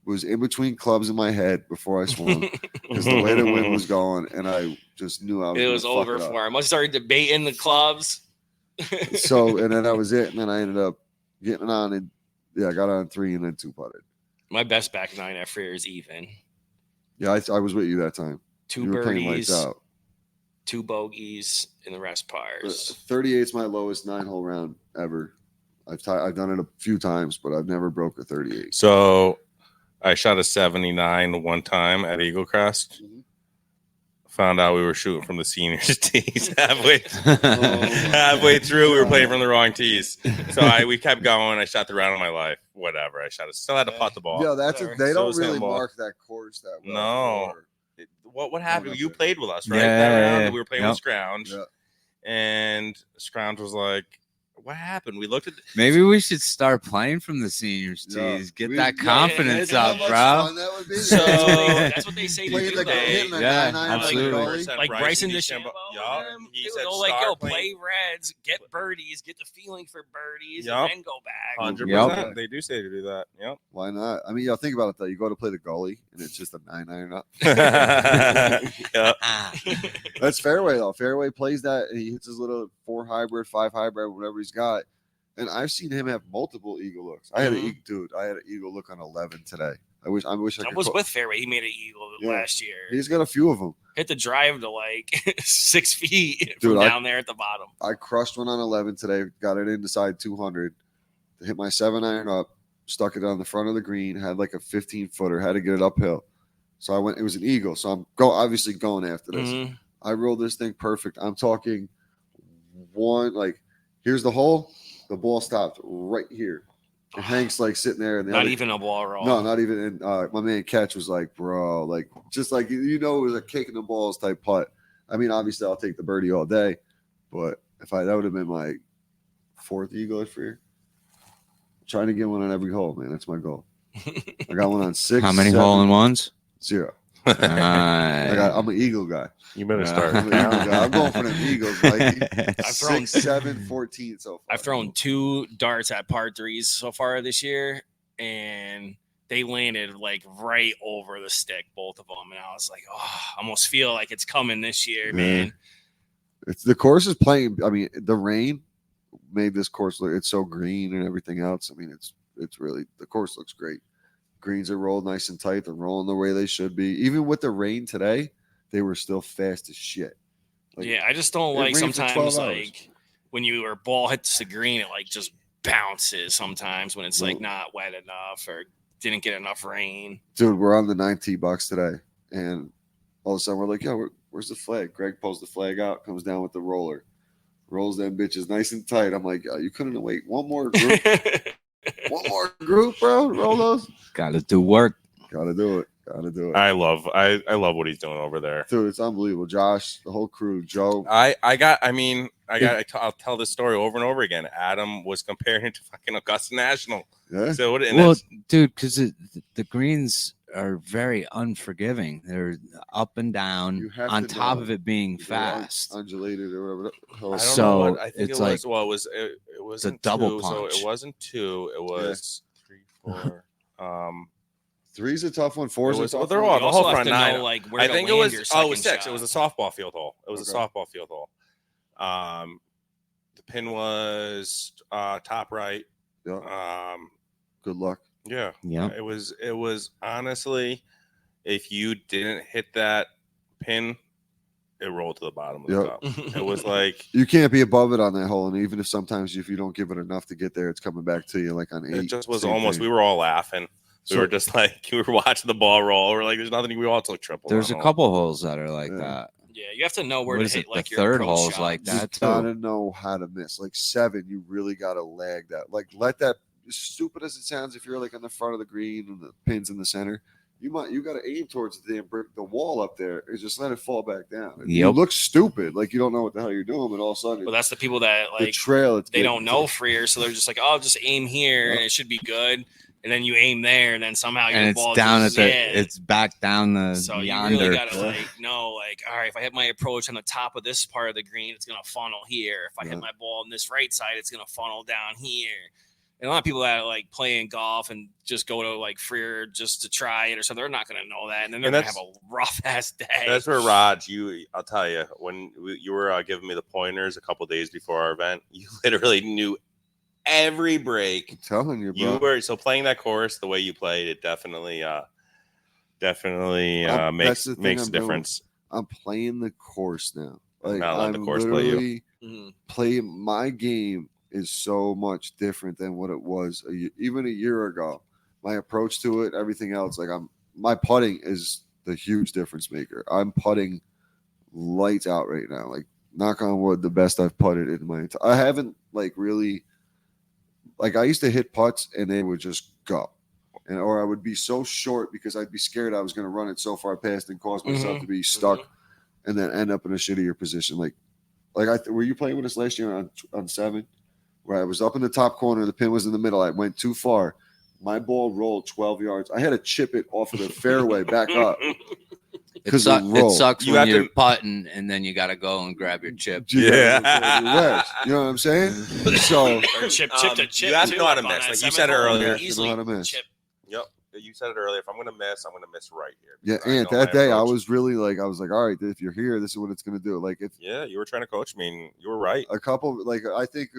was in between clubs in my head before I swung because the way the wind was going, and I just knew I was. It was over for him. I started debating the clubs. So, and then that was it. And then I ended up getting on, and I got on 3 and then 2 putted. My best back 9 at Freer is even. Yeah, I was with you that time. 2 you were playing birdies, lights out. 2 bogeys, and the rest pars. 38 is my lowest 9-hole round ever. I've done it a few times, but I've never broke a 38. So I shot a 79 one time at Eagle Crest. Mhm. Found out we were shooting from the seniors tees halfway through. We were playing from the wrong tees. So we kept going. I shot the round of my life. Whatever. Still had to putt the ball. Yeah, they don't So really simple. mark that course that well. No. Or- What happened? You played with us, right? Yeah, That yeah, round, yeah. we were playing with Scrounge. Yeah. And Scrounge was like, what happened? We looked at Maybe we should start playing from the seniors Yeah. tees. Get We- that yeah, confidence How up, much bro. fun that would be. So that's what they say to Playing do. like a though. hitting a Yeah, 9-iron absolutely. like a goalie. Like Bryson DeChambeau. DeChambeau. Yup. He He was said all like, start yo, playing- play reds, get birdies, get the feeling for birdies, Yup. and then go back. 100%. Yep. They do say to do that. Yep. Why not? I mean, y'all think about it though. You go to play the goalie, and it's just a 9-iron up. Yep. That's fairway though. Fairway plays that, and he hits his little 4 hybrid, 5 hybrid, whatever he's got. And I've seen him have multiple eagle looks. I had an eagle look on 11 today. I wish I I could. was with Fairway. He made an eagle Yeah. last year. He's got a few of them. Hit the drive to like 6 feet Dude, from down there at the bottom. I crushed one on 11 today. Got it inside 200. Hit my 7-iron up. Stuck it on the front of the green. Had like a 15-footer. Had to get it uphill. So I went. It was an eagle. So I'm obviously going after this. Mhm. I rolled this thing perfect. I'm talking one. Like here's the hole. The ball stopped right here. And Hank's like sitting there, and the Not other, even a ball roll. no, not even. And my man Catch was like, bro, like just like it was a kick in the balls type putt. I mean, obviously I'll take the birdie all day, but that would have been my 4th eagle for you. Trying to get one on every hole, man. That's my goal. I got one on 6. How many 7, hole in ones? 0. Alright. I'm an eagle guy. You better Yeah. start. I'm, an eagle guy. I'm going for them eagles, Mikey. I've thrown 6, 7, 14 so far. I've thrown 2 darts at par 3s so far this year, and they landed like right over the stick, both of them. And I was like, oh, I almost feel like it's coming this year, Yeah. man. It's the course is playing. I mean, the rain made this course look. It's so green and everything else. I mean, it's really the course looks great. Greens are rolled nice and tight. They're rolling the way they should be. Even with the rain today, they were still fast as shit. Like, Yeah, I just don't it like rained for 12 sometimes hours. like when your ball hits the green, it like just bounces sometimes when it's like not wet enough or didn't get enough rain. Dude, we're on the 9 tee box today, and all of a sudden we're like, yo, where's the flag? Greg pulls the flag out, comes down with the roller, rolls them bitches nice and tight. I'm like, you couldn't wait one more group, bro. Roll those. Got to do work. Gotta do it. I love what he's doing over there. Dude, it's unbelievable. Josh, the whole crew, Joe. I'll tell this story over and over again. Adam was comparing it to fucking Augusta National. Yeah. So dude, because the greens are very unforgiving. They're up and down on top of it being fast. Undulated or whatever. I don't So know what, I think it's it like was. It was a double two, punch. So it wasn't 2. It was 3, 4. 3's a tough one. 4's a tough they're one. all You the also whole have front to 9. know, like, where I to think land it was. your It was second 6. shot. It was a softball field hole. It was a Okay. softball field hole. The pin was top right. Yeah. Good luck. Yeah. Yeah. It was honestly, if you didn't hit that pin, it rolled to the bottom of the cup. It was like You can't be above it on that hole, and even if sometimes if you don't give it enough to get there, it's coming back to you like on 8. it just was Same almost. thing. We were all laughing. We So- were just like we were watching the ball roll. We're like, there's nothing. We all took triple. There's a on couple holes that are like Yeah. that. Yeah, you have to know where What to is hit it? like The your third approach hole's shot. like You that gotta too. know how to miss. Like 7, you really gotta lag that. Like let that, as stupid as it sounds, if you're like on the front of the green and the pin's in the center, you gotta aim towards the damn brick, the wall up there, and just let it fall back down. And You Yep. look stupid, like you don't know what the hell you're doing, but all of a sudden But that's the people that the like trail. It's they getting don't know freer, so they're just like, "Oh, just aim here and it should be good." And then you aim there, and then somehow your And it's ball down just, at the. yeah. It's back down the So you yonder. really gotta like know, like, all right, if I hit my approach on the top of this part of the green, it's gonna funnel here. If I hit my ball on this right side, it's gonna funnel down here. And a lot of people that are like playing golf and just go to like freer just to try it or something, they're not gonna know that, and then they're gonna have a rough ass day. That's where Raj, I'll tell you, when you were giving me the pointers a couple days before our event, you literally knew every break. I'm telling you, bro. You were so playing that course the way you played. It definitely That's makes the thing makes a I'm doing. difference. I'm playing the course now. Like Not letting I'm the course play you. literally playing my game is so much different than what it was even a year ago. My approach to it, everything else, like my putting is the huge difference maker. I'm putting lights out right now. Like knock on wood, the best I've putted in my entire. I haven't like really. Like I used to hit putts and they would just go, or I would be so short because I'd be scared I was going to run it so far past and cause myself to be stuck, and then end up in a shittier position. Were you playing with us last year on 7, where I was up in the top corner, the pin was in the middle. I went too far. My ball rolled 12 yards. I had to chip it off of the fairway back up. It sucks You when have you're to- putting and then you got to go and grab your chip. Yeah. You know what I'm saying? So or chip to chip. You have to too, know how to up on miss. that Like you 7th said hole, earlier. you You know easily how to miss. chip. Yep. You said it earlier. If I'm gonna miss right here. yeah, because I and know that my day I approach. was really like, I was like, all right, if you're here, this is what it's gonna do. Like if Yeah, you were trying to coach me, and you were right. a couple, like I think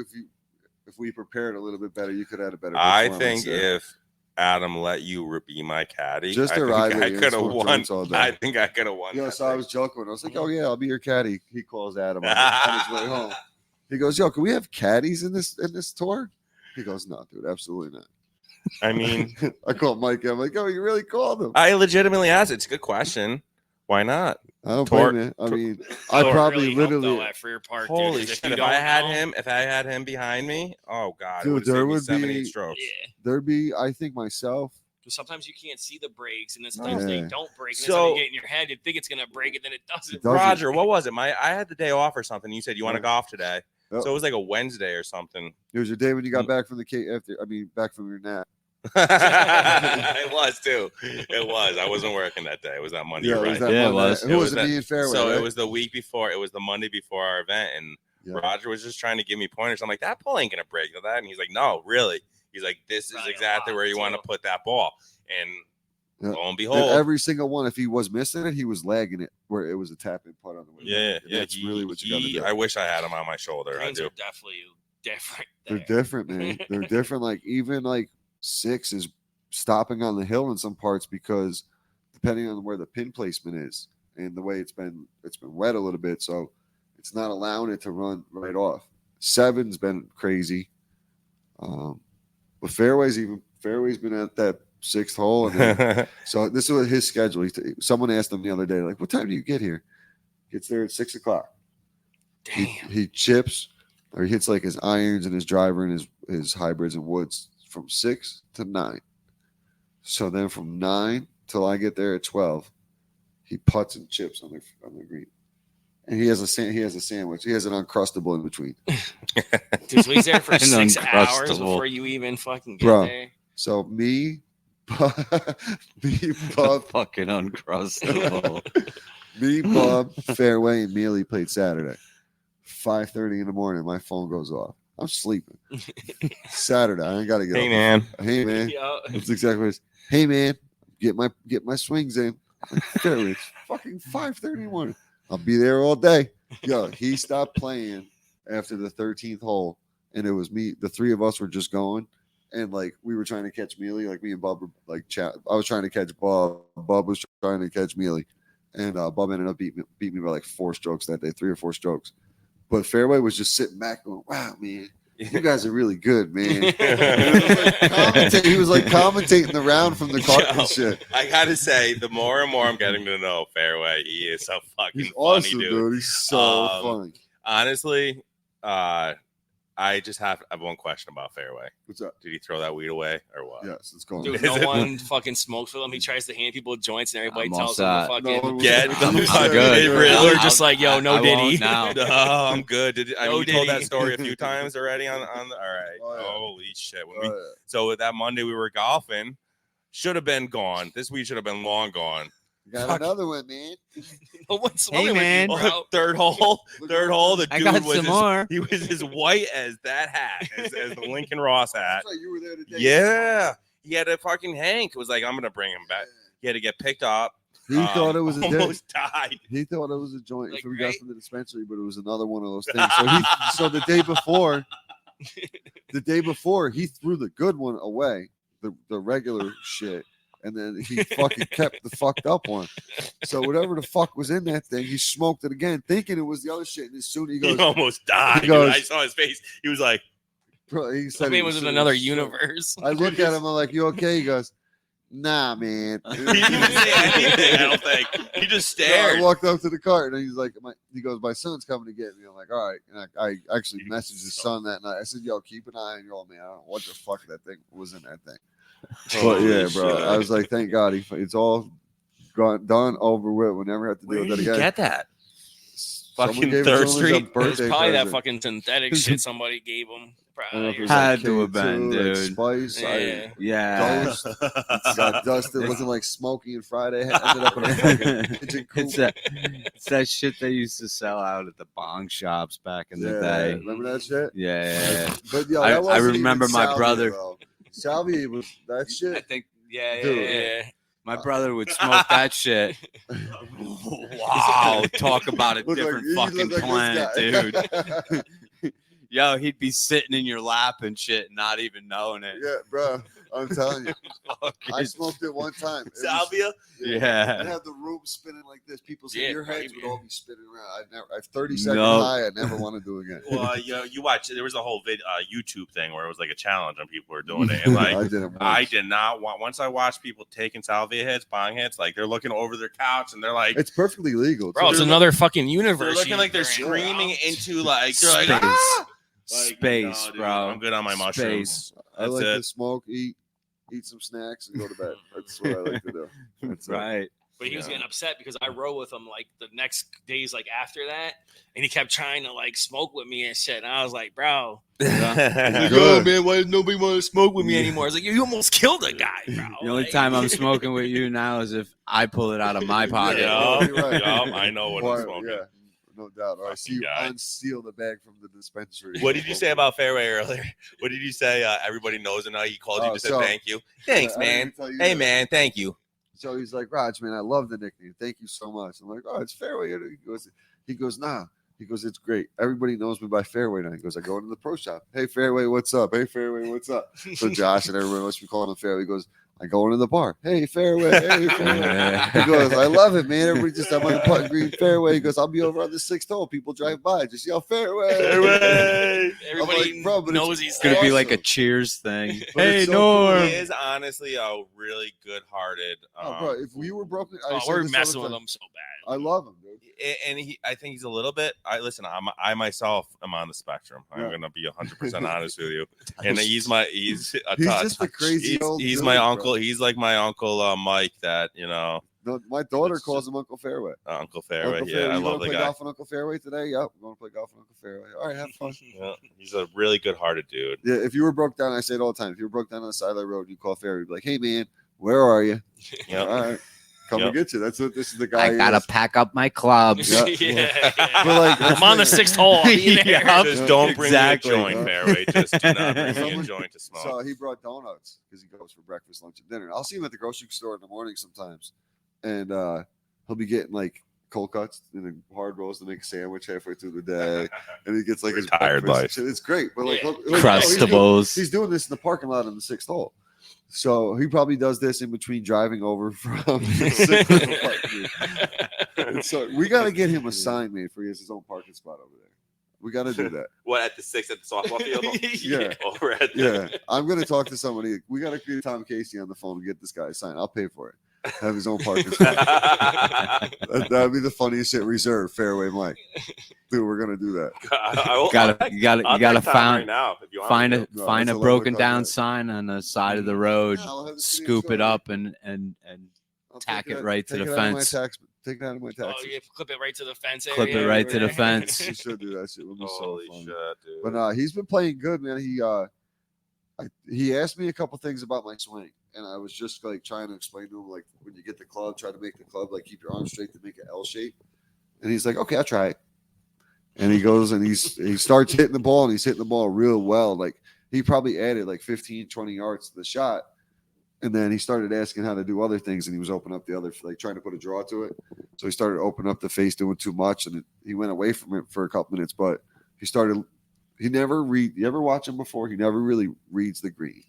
if we prepared a little bit better, you could have had a better. I performance think there. if Adam let you be my caddy, Just I to think ride I with you and could have smoke won. joints all day. I think I could have won. Yeah, that so I thing. was joking. I was like, "Oh yeah, I'll be your caddy." He calls Adam on his way home. He goes, "Yo, can we have caddies in this tour?" He goes, "No, dude, absolutely not." I mean, I called Mike. I'm like, "Oh, you really called him?" I legitimately asked. It's a good question. Why not? I don't Tor- blame you. I mean, Oh, I it probably really helped, literally, though, at Freer Park. Holy dude, 'cause shit! you If I had don't know- him behind me, oh god, Dude, it would there have would saved me 7, 8 be- strokes. Yeah. there'd be, I think myself. Because sometimes you can't see the breaks, and then sometimes they Yeah. don't break. And So- then you get in your head, you think it's gonna break, and then it doesn't. It doesn't. Roger, what was it? I had the day off or something. You said you want to Yeah. golf today, Yep. so it was like a Wednesday or something. It was your day when you Mm. got back from the back from your nap. It was too. It was. I wasn't working that day. It was that Monday. Yeah, You're it was right. that Yeah, it Monday. was. Who It was was it? that- Me and Fairway. So right? it was the week before. It was the Monday before our event, and Yeah. Roger was just trying to give me pointers. I'm like, that ball ain't gonna break that. And he's like, no, really. He's like, this is Probably a exactly lot, where you want to too. put that ball. And Yeah. lo and And behold, every single one, if he was missing it, he was lagging it where it was a tap in putt on the way. yeah, And yeah. that's really what you got to do. I wish I had him on my shoulder. I Greens do. are definitely different. They're there. different, man. They're different. Like even like 6 is stopping on the hill in some parts because depending on where the pin placement is and the way it's been wet a little bit, so it's not allowing it to run right off. 7's been crazy. But Fairway's been at that 6th hole. And then, so this is his schedule. Someone asked him the other day, like, what time do you get here? Gets there at 6 o'clock. Damn. He chips or he hits like his irons and his driver and his hybrids and woods from 6 to 9. So then from 9 till I get there at 12, he putts and chips on the green. And he has a sandwich. He has an Uncrustable in between. Dude, so he's there for 6 hours Uncrustable. before you even fucking get Bro. there. So me, Bub, Fucking uncrustable. me, Bub, Fairway, and Mealy played Saturday. 5:30 in the morning, my phone goes off. I'm sleeping. Saturday, I ain't gotta get Hey, up. man. Hey man. Yeah. That's exactly what it is. Hey man, get my swings in. Like, Fairway, it's fucking 5:30 in the morning. I'll be there all day. Yo, he stopped playing after the 13th hole, and it was me. The three of us were just going, and like we were trying to catch Mealy. Like me and Bub were like chat. I was trying to catch Bub. Bub was trying to catch Mealy, and Bub ended up beat me by like 4 strokes that day, 3 or 4 strokes. But Fairway was just sitting back going, "Wow, man, you guys are really good, man." He was like commentating the round from the cart and shit. I gotta say, the more and more I'm getting to know Fairway, he is so fucking He's funny, awesome, dude. dude. He's so funny. Honestly, I just have one question about Fairway. What's up? Did he throw that weed away or what? Yes, it's going. Dude, no one fucking smokes with him. He tries to hand people joints, and everybody I'm tells all him to set. fucking No, Get I'm the fucking good. really. We're just like, yo, no I Diddy. won't now. Oh, I'm good. I mean, No you told Diddy. that story a few times already on the. All right. Oh, yeah. Holy shit. When Oh, we, yeah. so that Monday we were golfing. Should have been gone. This week should have been long gone. Got Fuck. another one, man. No one's smoking man. with you, bro. Third hole. The I dude got was some more. He was as white as that hat, as the Lincoln Ross hat. That's right, you were there today. Yeah. He had a fucking Hank. It was like, I'm gonna bring him back. He had to get picked up. He thought it was a almost died. He thought it was a joint Like, so we got right? from the dispensary, but it was another one of those things. So the day before, he threw the good one away, the regular shit, and then he fucking kept the fucked up one. So whatever the fuck was in that thing, he smoked it again, thinking it was the other shit. And as soon as he He goes, almost died. he goes- dude. I saw his face. He was like, bro, he said I mean, it was in another universe. I look at him, I'm like, you okay? He goes, nah, man. he didn't say anything. I don't think he just So I stared. walked up to the cart and he's like, he goes, my son's coming to get me. I'm like, all right. And I actually messaged his son that night. I said, yo, keep an eye on your old man. I don't know what the fuck that thing was in that thing. But yeah, bro. shit. I was like, thank God it's all done, over with. We'll never have to deal Where with did that you again. get that? Someone Fucking gave it Third to him as a Street? It was birthday probably that present. fucking synthetic shit somebody gave him. I don't know if it was Had like to have been, K2, like dude. Spice. Yeah. Yeah. Ghost. Got dusted looking like Smokey and Friday. Ended up in a fucking pigeon coop. It's that shit they used to sell out at the bong shops back in the day. Remember that shit? Yeah. But yo, I that wasn't remember even my salvia, brother- though. Salvia was that I shit. think, yeah. Dude. Yeah. My brother would smoke that shit. Wow. Talk about a Look different he fucking looked like planet, this guy. dude. Yo, he'd be sitting in your lap and shit, not even knowing it. Yeah, bro. I'm telling you, I Fucking- smoked it one time. It was- Salvia? Yeah. I'd have the room spinning like this. People say Yeah, your heads baby. would all be spinning around. I 30 seconds No. high. I never want to do again. Well, you watch. There was a whole YouTube thing where it was like a challenge and people were doing it. And like, I didn't. I did not want. Once I watched people taking salvia hits, bong hits, like they're looking over their couch and they're like, It's perfectly legal. Bro, it's too. another fucking they're universe. looking like they're you- screaming into like they're like, Space. ah! Like, Space, dude, bro. I'm good on my mushrooms. Space. I That's like it. to smoke, eat some snacks, and go to bed. That's what I like to do. That's it. Right. But he was Yeah. getting upset because I rode with him like the next days, like after that, and he kept trying to like smoke with me and shit. And I was like, bro, Good. yo, man, why does nobody want to smoke with me anymore? I was like, you almost killed a guy, bro. The only Like- time I'm smoking with you now is if I pull it out of my pocket. Yeah. You're right. I know what I'm Or- smoking. Yeah, no doubt. Or I see you guy. unseal the bag from the dispensary. What did you say about Fairway earlier? What did you say? Everybody knows it now. He called you Oh, to say so- thank you. Thanks, I didn't man. even tell you Hey, that. man. Thank you. So he's like, Raj, man, I love the nickname. Thank you so much. I'm like, oh, it's Fairway. He goes, nah. He goes, it's great. Everybody knows me by Fairway now. He goes, I go into the pro shop. Hey, Fairway, what's up? Hey, Fairway, what's up? So Josh and everyone must be calling him Fairway. He goes, I go into the bar. Hey, fairway. Hey, fairway. He goes, I love it, man. Everybody just, I'm on the putting green fairway. He goes, I'll be over on the 6th hole. People drive by. Just yell, fairway. Fairway. Everybody like, bro, but knows it's he's Gonna there. be like a Cheers thing. But Hey, it's so Norm. cool. He is honestly a really good-hearted. Oh, bro, if we were broken, I Oh, say we're this all messing the with time. him so bad. I love him, dude. And I think he's a little bit. I myself am on the spectrum. I'm Yeah. gonna be 100% honest with you. And he's He's a just a crazy old He's dude, my bro. uncle. He's like my uncle Mike. That No, my daughter It's calls him Uncle Fairway. Uncle Fairway. Uncle Yeah, Fairway. I You love want the to play guy. golf on Uncle Fairway today? Yep, I'm going to play golf on Uncle Fairway. All right, have fun. Yeah, he's a really good-hearted dude. Yeah, if you were broke down, I say it all the time. If you were broke down on the side of the road, you call Fairway, you'd be like, hey, man, where are you? Yep. All right, come Yep. and get you. That's what this is the guy. I gotta is. pack up my clubs. Yeah. yeah. But like, I'm on the 6th hole. I'll be there. Yeah. Just don't bring Exactly. me a joint, Fairway. Just do not bring me a Someone- joint to smoke. So he brought donuts because he goes for breakfast, lunch, and dinner. I'll see him at the grocery store in the morning sometimes, and he'll be getting like cold cuts and then hard rolls to make a sandwich halfway through the day, and he gets like his Retired breakfast. It's great, but like Yeah. Crustables. He's doing this in the parking lot on the 6th hole. So he probably does this in between driving over from the 6th hole. And so we got to get him a sign made for he has his own parking spot over there. We got to do that. What at the 6th at the softball field? Yeah. Over at Yeah. I'm going to talk to somebody. We got to get Tom Casey on the phone and get this guy a sign. I'll pay for it. Have his own parking spot. That'd be the funniest shit. Reserve Fairway Mike. Dude, we're going to do that. You gotta right now if you want find me a to. No, find that's a a broken long down time. sign on the side of the road, Yeah, I'll have the scoop same it story. up and I'll tack take it right to take the it out of my fence. Take it out of my Oh, taxes. yeah, clip it right to the fence. Clip it area. right to the fence. We should do that shit. It would be so Holy fun. shit, dude. But he's been playing good, man. He asked me a couple things about my swing, and I was just like trying to explain to him, like when you get the club, try to make the club like keep your arm straight to make an L shape. And he's like, okay, I'll try it. And he goes and he starts hitting the ball, and he's hitting the ball real well. Like he probably added like 15, 20 yards to the shot. And then he started asking how to do other things, and he was opening up the other, like trying to put a draw to it. So he started opening up the face, doing too much, and he went away from it for a couple minutes. But you ever watch him before? He never really reads the green.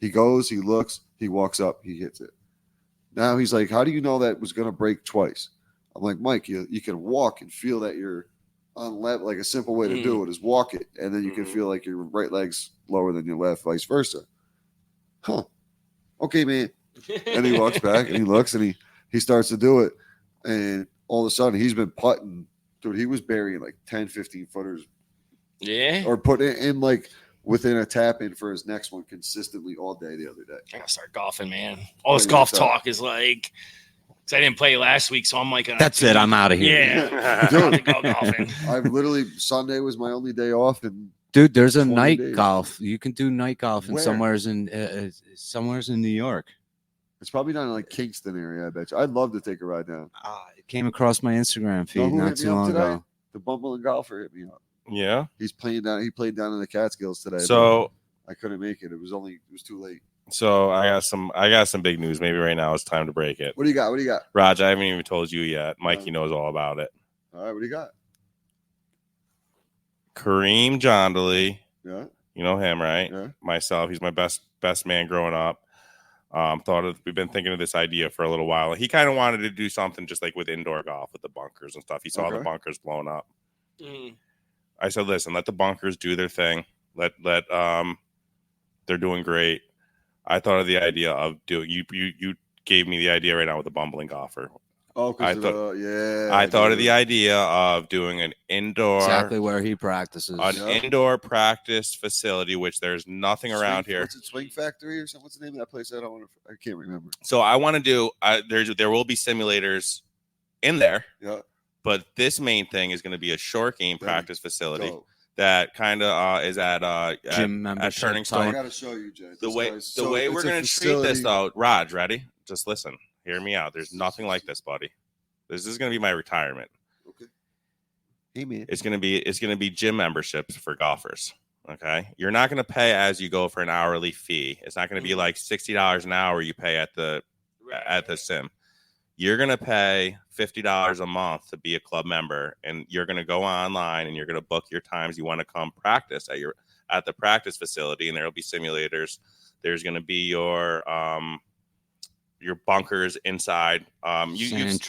He goes, he looks, he walks up, he hits it. Now he's like, how do you know that was going to break twice? I'm like, Mike, you can walk and feel that you're on left. Like a simple way to do it is walk it, and then you can feel like your right leg's lower than your left, vice versa. Huh. Okay, man. And he walks back and he looks and he starts to do it. And all of a sudden he's been putting. Dude, he was burying like 10, 15 footers. Yeah. Or put it in like within a tap in for his next one consistently all day the other day. I gotta start golfing, man. All this Play golf yourself. talk is like, because I didn't play last week, so I'm like, That's it. I'm out of here. Yeah. Dude. I'm about to go golfing. I've literally Sunday was my only day off, and Dude, there's a 20 night days. golf. You can do night golf in Where? somewhere's in New York. it's probably down in like Kingston area. I bet you. I'd love to take a ride down. It came across my Instagram feed who not hit me too up long today? ago. The bumbling golfer hit me up. Yeah. He played down in the Catskills today. So but I couldn't make it. It was too late. I got some big news. Maybe right now it's time to break it. What do you got? Raj, I haven't even told you yet. Mikey knows all about it. All right, what do you got? Kareem Jondali, Yeah, you know him, right? yeah. Myself, he's my best man growing up. We've been thinking of this idea for a little while. He kind of wanted to do something just like with indoor golf with the bunkers and stuff. He saw the Okay. bunkers blown up. Mm. I said, listen, let the bunkers do their thing. They're doing great. I thought of the idea of doing you gave me the idea right now with the bumbling golfer. Oh, I because I I thought of the idea of doing an indoor Exactly where he practices. Yeah. indoor practice facility, which there's nothing around here. What's it, Swing Factory or something? What's the name of that place? I can't remember. So I want to do. There will be simulators in there, Yeah, but this main thing is going to be a short game There practice facility go. that kind of is at Gym membership Turning I Stone. type. got to show you, Jay. The This way guy's the way it's we're a going to treat this facility- though, Raj, ready? Just listen. Hear me out. There's nothing like this, buddy. This is going to be my retirement. Okay. Hey man. It's going to be gym memberships for golfers. Okay, you're not going to pay as you go for an hourly fee. It's not going to be like $60 an hour you pay at the sim. You're going to pay $50 a month to be a club member, and you're going to go online and you're going to book your times you want to come practice at the practice facility, and there'll be simulators. There's going to be your your bunkers inside. Sand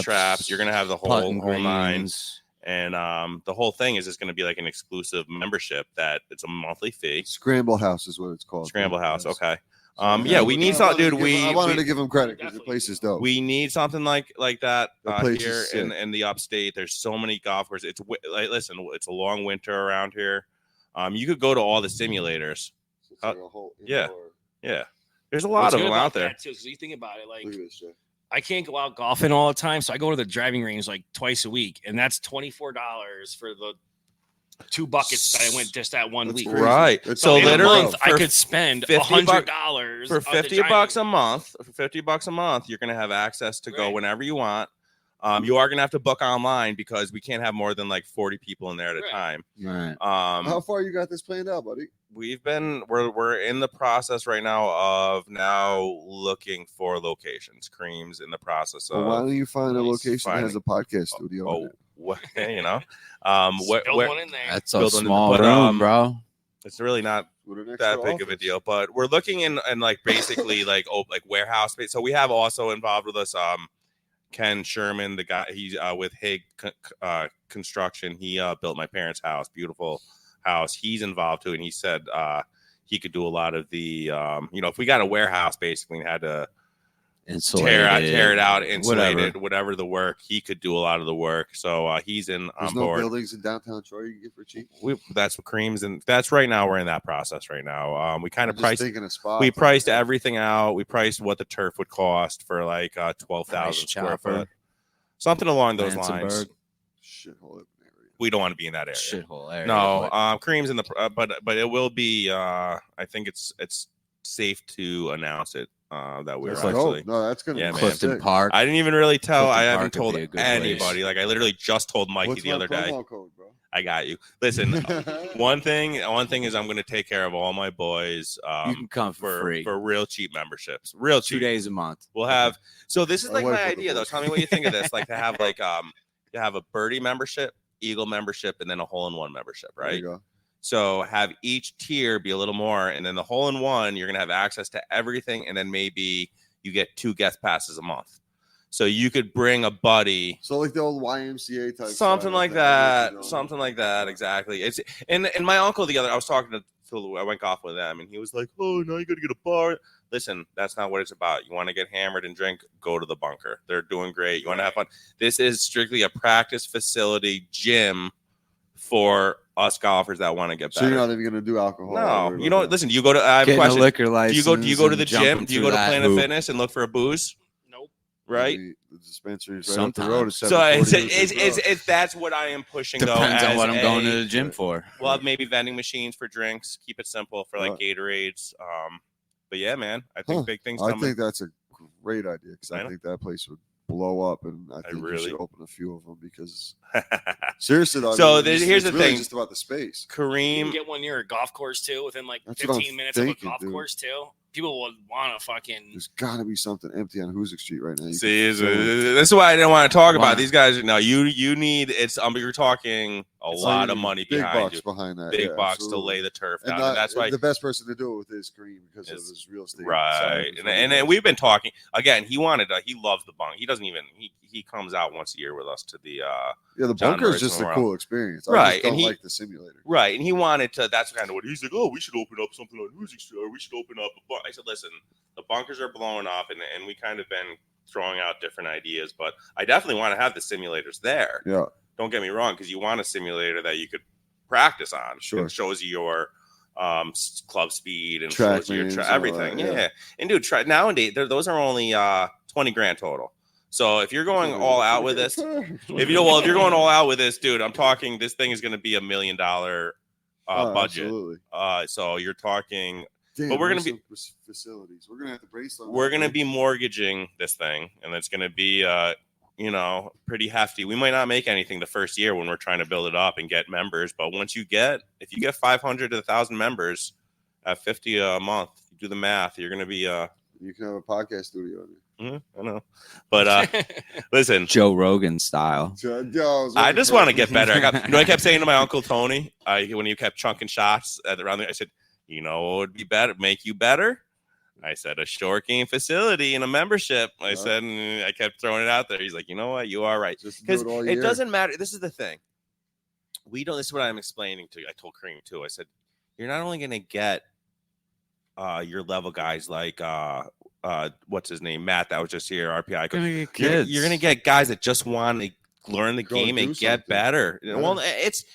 traps. You're gonna have the whole nine. Greens. And the whole thing is just going to be like an exclusive membership that it's a monthly fee. Scramble House is what it's called. Scramble House. Yes. Okay. So, we need something, dude. I wanted to give him credit because the place is dope. We need something like that here is in the upstate. There's so many golf courses. It's listen, it's a long winter around here. You could go to all the simulators. Yeah. There's a lot of them out there. Too, so you think about it, like Look at this shit. I can't go out golfing all the time, so I go to the driving range like twice a week, and that's $24 for the 2 buckets that I went just that one week. Crazy. Right. That's So in literally, a month, I could spend $100 for $50 a month. For $50 a month, you're gonna have access to go whenever you want. You are gonna have to book online because we can't have more than like 40 people in there at a time. Right. How far you got this planned out, buddy? We're in the process right now of looking for locations. Cream's in the process of. Well, why don't you find a location that has finding- a podcast studio? You know, Build one in there. That's a Build one in the- small but, room, bro. it's really not With an that extra big of a office. deal, but we're looking in like basically like warehouse space. So we have also involved with us Ken Sherman, the guy he's with Hague Construction. He built my parents' house, beautiful house. He's involved too, and he said he could do a lot of the if we got a warehouse basically and had to tear it out, insulated, whatever the work, he could do a lot of the work. So he's in There's on no board. buildings in downtown Troy you can get for cheap. That's what Cream's, and that's right now. We're in that process right now. We kind of Just priced. thinking of spots. We priced everything out. We priced what the turf would cost for like 12,000 square foot, something along those lines. Shithole area. We don't want to be in that area. Shithole area. No, Cream's in the but it will be. I think it's safe to announce it that we're That's actually. no, that's gonna Yeah, be man. Clifton sick. Park. I didn't even really tell. Clifton I haven't Park told would be a good anybody. place. Like I literally just told Mikey What's the my other day. promo code, bro? I got you. Listen, one thing is I'm going to take care of all my boys. You can come for free for real cheap memberships. Real 2 cheap. days a month. We'll have. So this is I like work my with the idea though. boys. Tell me what you think of this. Like to have like you have a birdie membership, eagle membership, and then a hole-in-one membership, There you right? go. So have each tier be a little more, and then the hole-in-one you're going to have access to everything, and then maybe you get 2 guest passes a month. So you could bring a buddy. So like the old YMCA type. Something style like thing, that. you know? Something like that. Exactly. It's and my uncle I was talking to I went golf with them and he was like, "Oh, now you got to get a bar." Listen, that's not what it's about. You want to get hammered and drink, go to the bunker. They're doing great. You want to have fun. This is strictly a practice facility gym for us golfers that want to get better. So you're not even gonna do alcohol? No, you don't. Listen, you go to. I have a Getting a question. liquor license. Do you go to the and gym? jumping Do you through go to that Planet hoop. Fitness and look for a booze? Nope. Right. The dispensary's right up the road. At Sometimes. So 740 it's that's what I am pushing. Depends though, on what as I'm going to a- the gym for. We'll have maybe vending machines for drinks. Keep it simple for like Yeah. Gatorades. But yeah, man, I think Huh. big things I coming. think that's a great idea because I I know. think that place would blow up, and I think you really- should open a few of them because seriously, though, I So mean, here's it's the really thing. just about the space. You can Kareem, get one near a golf course too, within like That's what I'm 15 minutes of a thinking, golf dude. course too. People would want to fucking. There's got to be something empty on Hoosick Street right now. You see, can fill it. this is why I didn't want to talk Why? about these guys. No, you need it's. You're talking a It's lot like of money big behind bucks you, behind that. big yeah, bucks to absolutely. lay the turf And down, not- and that's why the best person to do it with is Kareem because of Is- his real estate. right. side of And his we've been talking again. He loves the bunk. He doesn't even he comes out once a year with us to the yeah, the John bunker is Morrison just a Memorial. cool experience. I Right, just don't and he- like the simulator. right, and he wanted to. That's kind of what he's like. Oh, we should open up something on Music Store. We should open up a bunker. I said, listen, the bunkers are blowing up, and we kind of been throwing out different ideas, but I definitely want to have the simulators there. Yeah, Don't get me wrong, because you want a simulator that you could practice on. Sure. It shows you your club speed and Track shows you your lanes and all everything. that, yeah. And dude, nowadays those are only 20 grand total. So if you're going all out with this, if you're going all out with this, dude, I'm talking. This thing is going to be $1 million budget. Absolutely. So you're talking. Damn, But we're gonna there's some facilities. We're gonna have to brainstorm. We're that, going to dude. be mortgaging this thing, and it's going to be pretty hefty. We might not make anything the first year when we're trying to build it up and get members, but if you get 500 to 1,000 members at 50 a month, you do the math. You're going to be You can have a podcast studio. I know, but listen, Joe Rogan style. I just want to get better. I kept saying to my uncle Tony when he kept chunking shots around there. I said, what would be better, make you better? I said a short game facility and a membership. I said, and I kept throwing it out there. He's like, you know what? You are right. Because it doesn't matter. This is the thing. This is what I'm explaining to you. I told Kareem too. I said, you're not only going to get your level guys like what's his name, Matt, that was just here, RPI. You're going to get guys that just want to learn the game and get better. Yeah. Well, it's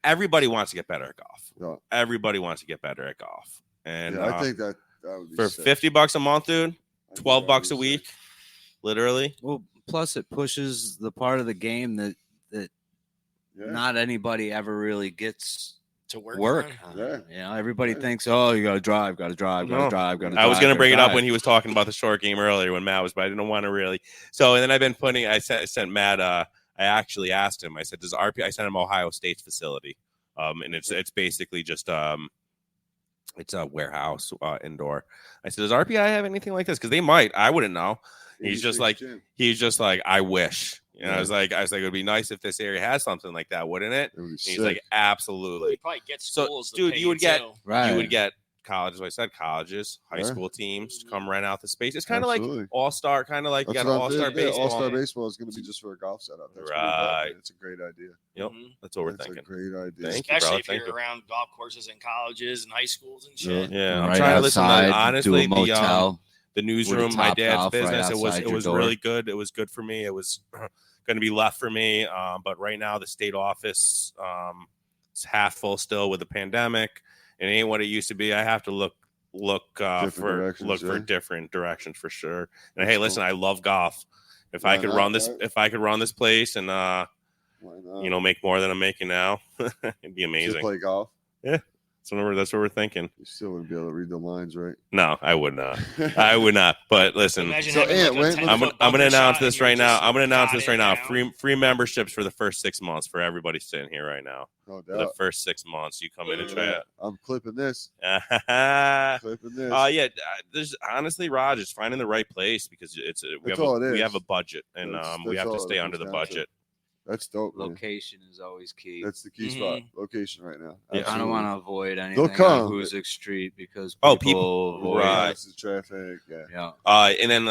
everybody wants to get better at golf. Yeah. Everybody wants to get better at golf. And I think that would be for sick. $50 a month, dude, $12 a week, literally. Well, plus it pushes the part of the game that not anybody ever really gets to work. Yeah. You know, everybody thinks, oh, you got to drive. I was going to bring it up when he was talking about the short game earlier when Matt was, but I didn't want to really. So, and then I've been I sent Matt, I actually asked him, I said, I sent him Ohio State's facility. And it's basically just, it's a warehouse indoor. I said, does RPI have anything like this? Because they might. I wouldn't know. He's just like, I wish. You know, I was like, it would be nice if this area has something like that, wouldn't it? He's like, absolutely. You probably get schools. So, dude, you would get colleges. Like I said, colleges, high school teams to come rent out the space. It's kind of like all-star, kind of like you got all-star baseball. All-star baseball is going to be just for a golf setup. That's right. It's a great idea. Yep, that's what we're thinking. That's a great idea. Especially if you're around golf courses and colleges and high schools and shit. Yeah, I'm trying to listen to, honestly, the newsroom, my dad's business. It was really good. It was good for me. It was going to be left for me. But right now the state office is half full still with the pandemic. It ain't what it used to be. I have to look for different directions for sure. And hey, listen, I love golf. If I could run this place and make more than I'm making now, it'd be amazing. To play golf. Yeah. That's what we're thinking. You still wouldn't be able to read the lines, right? No, I would not. I would not. But listen, I'm going to announce this right now. Free memberships for the first 6 months for everybody sitting here right now. No doubt. For the first 6 months, you come in and try it. I'm clipping this. There's honestly, Raj, it's finding the right place because we have a budget and we have to stay under the budget. That's dope. Location is always key. That's the key spot. Location right now. I don't want to avoid anything on Hoosick Street because people avoid the traffic. Yeah. And then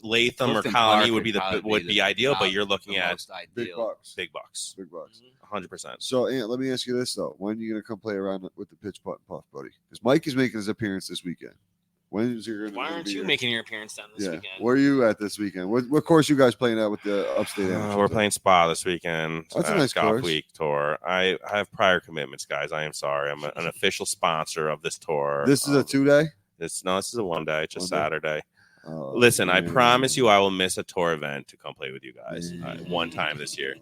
Latham or Colony would be ideal, but you're looking at big bucks. 100%. So, Ant, let me ask you this though: when are you gonna come play around with the pitch putt and puff, buddy? Because Mike is making his appearance this weekend. Why aren't you making your appearance down this weekend? Where are you at this weekend? What course you guys playing at with the Upstate? We're playing Spa this weekend. That's a nice golf course. Week tour. I have prior commitments, guys. I am sorry. I'm an official sponsor of this tour. This is a 2-day? This is a 1 day, just Saturday. Listen, I promise you I will miss a tour event to come play with you guys one time this year.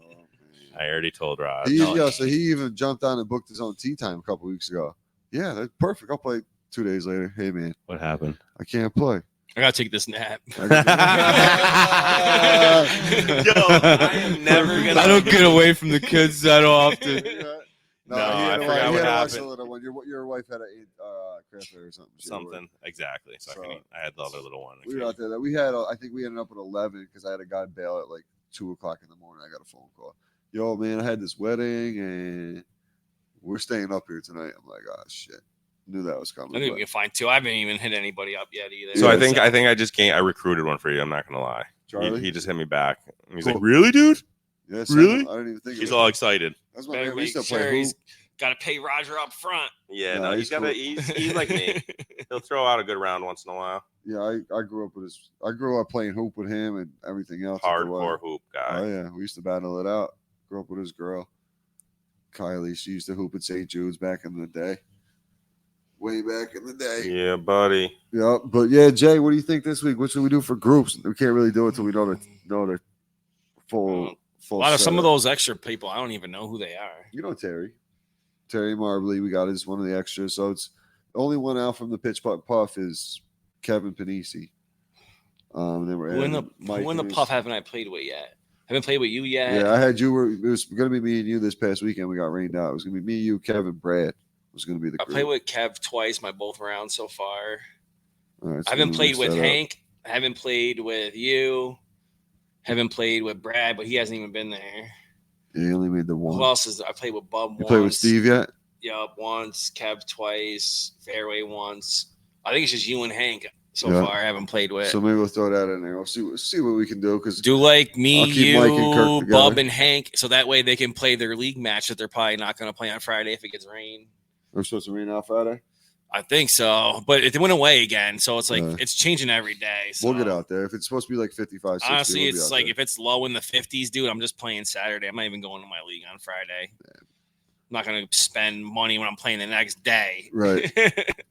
I already told Rod. So he even jumped on and booked his own tee time a couple weeks ago. Yeah, that's perfect. I'll play 2 days later. Hey, man. What happened? I can't play. I got to take this nap. Yo, I am never going to. I don't get away from the kids that often. I forgot what happened. Little one. Your wife had a cramp or something. Exactly. So I had the other little one. We were out there. I think we ended up at 11 because I had a guy bail at like 2 o'clock in the morning. I got a phone call. Yo, man, I had this wedding and we're staying up here tonight. I'm like, oh, shit. Knew that was coming. I think we can find 2. I haven't even hit anybody up yet either. So I think I recruited one for you. I'm not gonna lie. Charlie? He just hit me back. He's like, "Really, dude? Yes. Really?" I didn't even think. He's all excited. That's my man. We used to play hoop. Got to pay Roger up front. Yeah, no, he's cool. He's like me. He'll throw out a good round once in a while. Yeah, I grew up playing hoop with him and everything else. Hardcore hoop guy. Oh yeah, we used to battle it out. Grew up with his girl, Kylie. She used to hoop at St. Jude's back in the day. Way back in the day. Yeah, buddy. Yeah, but yeah, Jay, what do you think this week? What should we do for groups? We can't really do it until we know the full. A lot of some of those extra people, I don't even know who they are. You know Terry Marbley. We got is one of the extras. So it's the only one out from the pitch putt puff is Kevin Panisi. Then we're who in the puff haven't I played with yet? Haven't played with you yet. Yeah, I had you. It was going to be me and you this past weekend. We got rained out. It was going to be me, you, Kevin, Brad. Was going to be the group. I played with Kev twice, both rounds so far. Right, so I haven't played with Hank. I haven't played with you. Haven't played with Brad, but he hasn't even been there. Yeah, he only made the one. Who else is there? I played with Bub once. You played with Steve yet? Yup, once. Kev twice. Fairway once. I think it's just you and Hank so Yeah. far. I haven't played with. So maybe we'll throw that in there. We'll see what we can do. Because do like me, I'll keep Mike and Kirk you, together. Bub, and Hank, so that way they can play their league match that they're probably not going to play on Friday if it gets rain. we're supposed to rain out Friday. I think so, but it went away again, so it's like Yeah. it's changing every day. So. We'll get out there. If it's supposed to be like 55, 60, Honestly, we'll be it's out like there. if it's low in the 50s, dude, I'm just playing Saturday. I'm not even going to my league on Friday. I'm not going to spend money when I'm playing the next day. Right.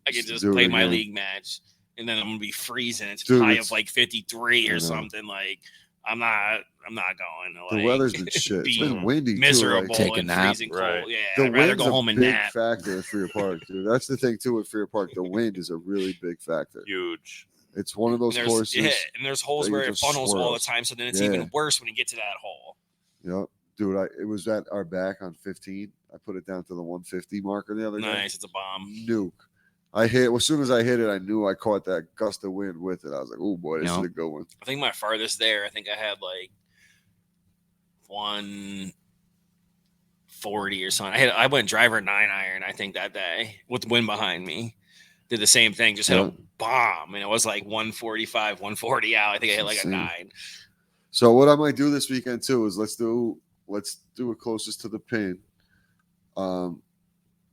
I can just Do it play my again. league match, and then I'm going to be freezing. It's Dude, a high it's- of like 53 I know. or something. Like I'm not going to The like weather's been shit. It's be been windy miserable too. Take a and nap. freezing cold. Right. Yeah, The I'd rather wind's go home a and big nap. factor at Freer Park, dude. That's the thing too with Freer Park. The wind is a really big factor. Huge. It's one of those And courses. and there's holes that you where it just funnels all the swirls. time, so then it's Yeah. even worse when you get to that hole. Yep. Dude, it was at our back on 15. I put it down to the 150 marker the other day. Nice, it's a bomb. Nuke. I hit as soon as I hit it, I knew I caught that gust of wind with it. I was like, oh boy, this is a good one. I think my farthest there, I think I had like 140 or something. I went driver 9-iron, I think, that day with the wind behind me. Did the same thing, just hit a bomb, and it was like 145, 140 out. I think I hit like a 9. So what I might do this weekend too is let's do it closest to the pin. I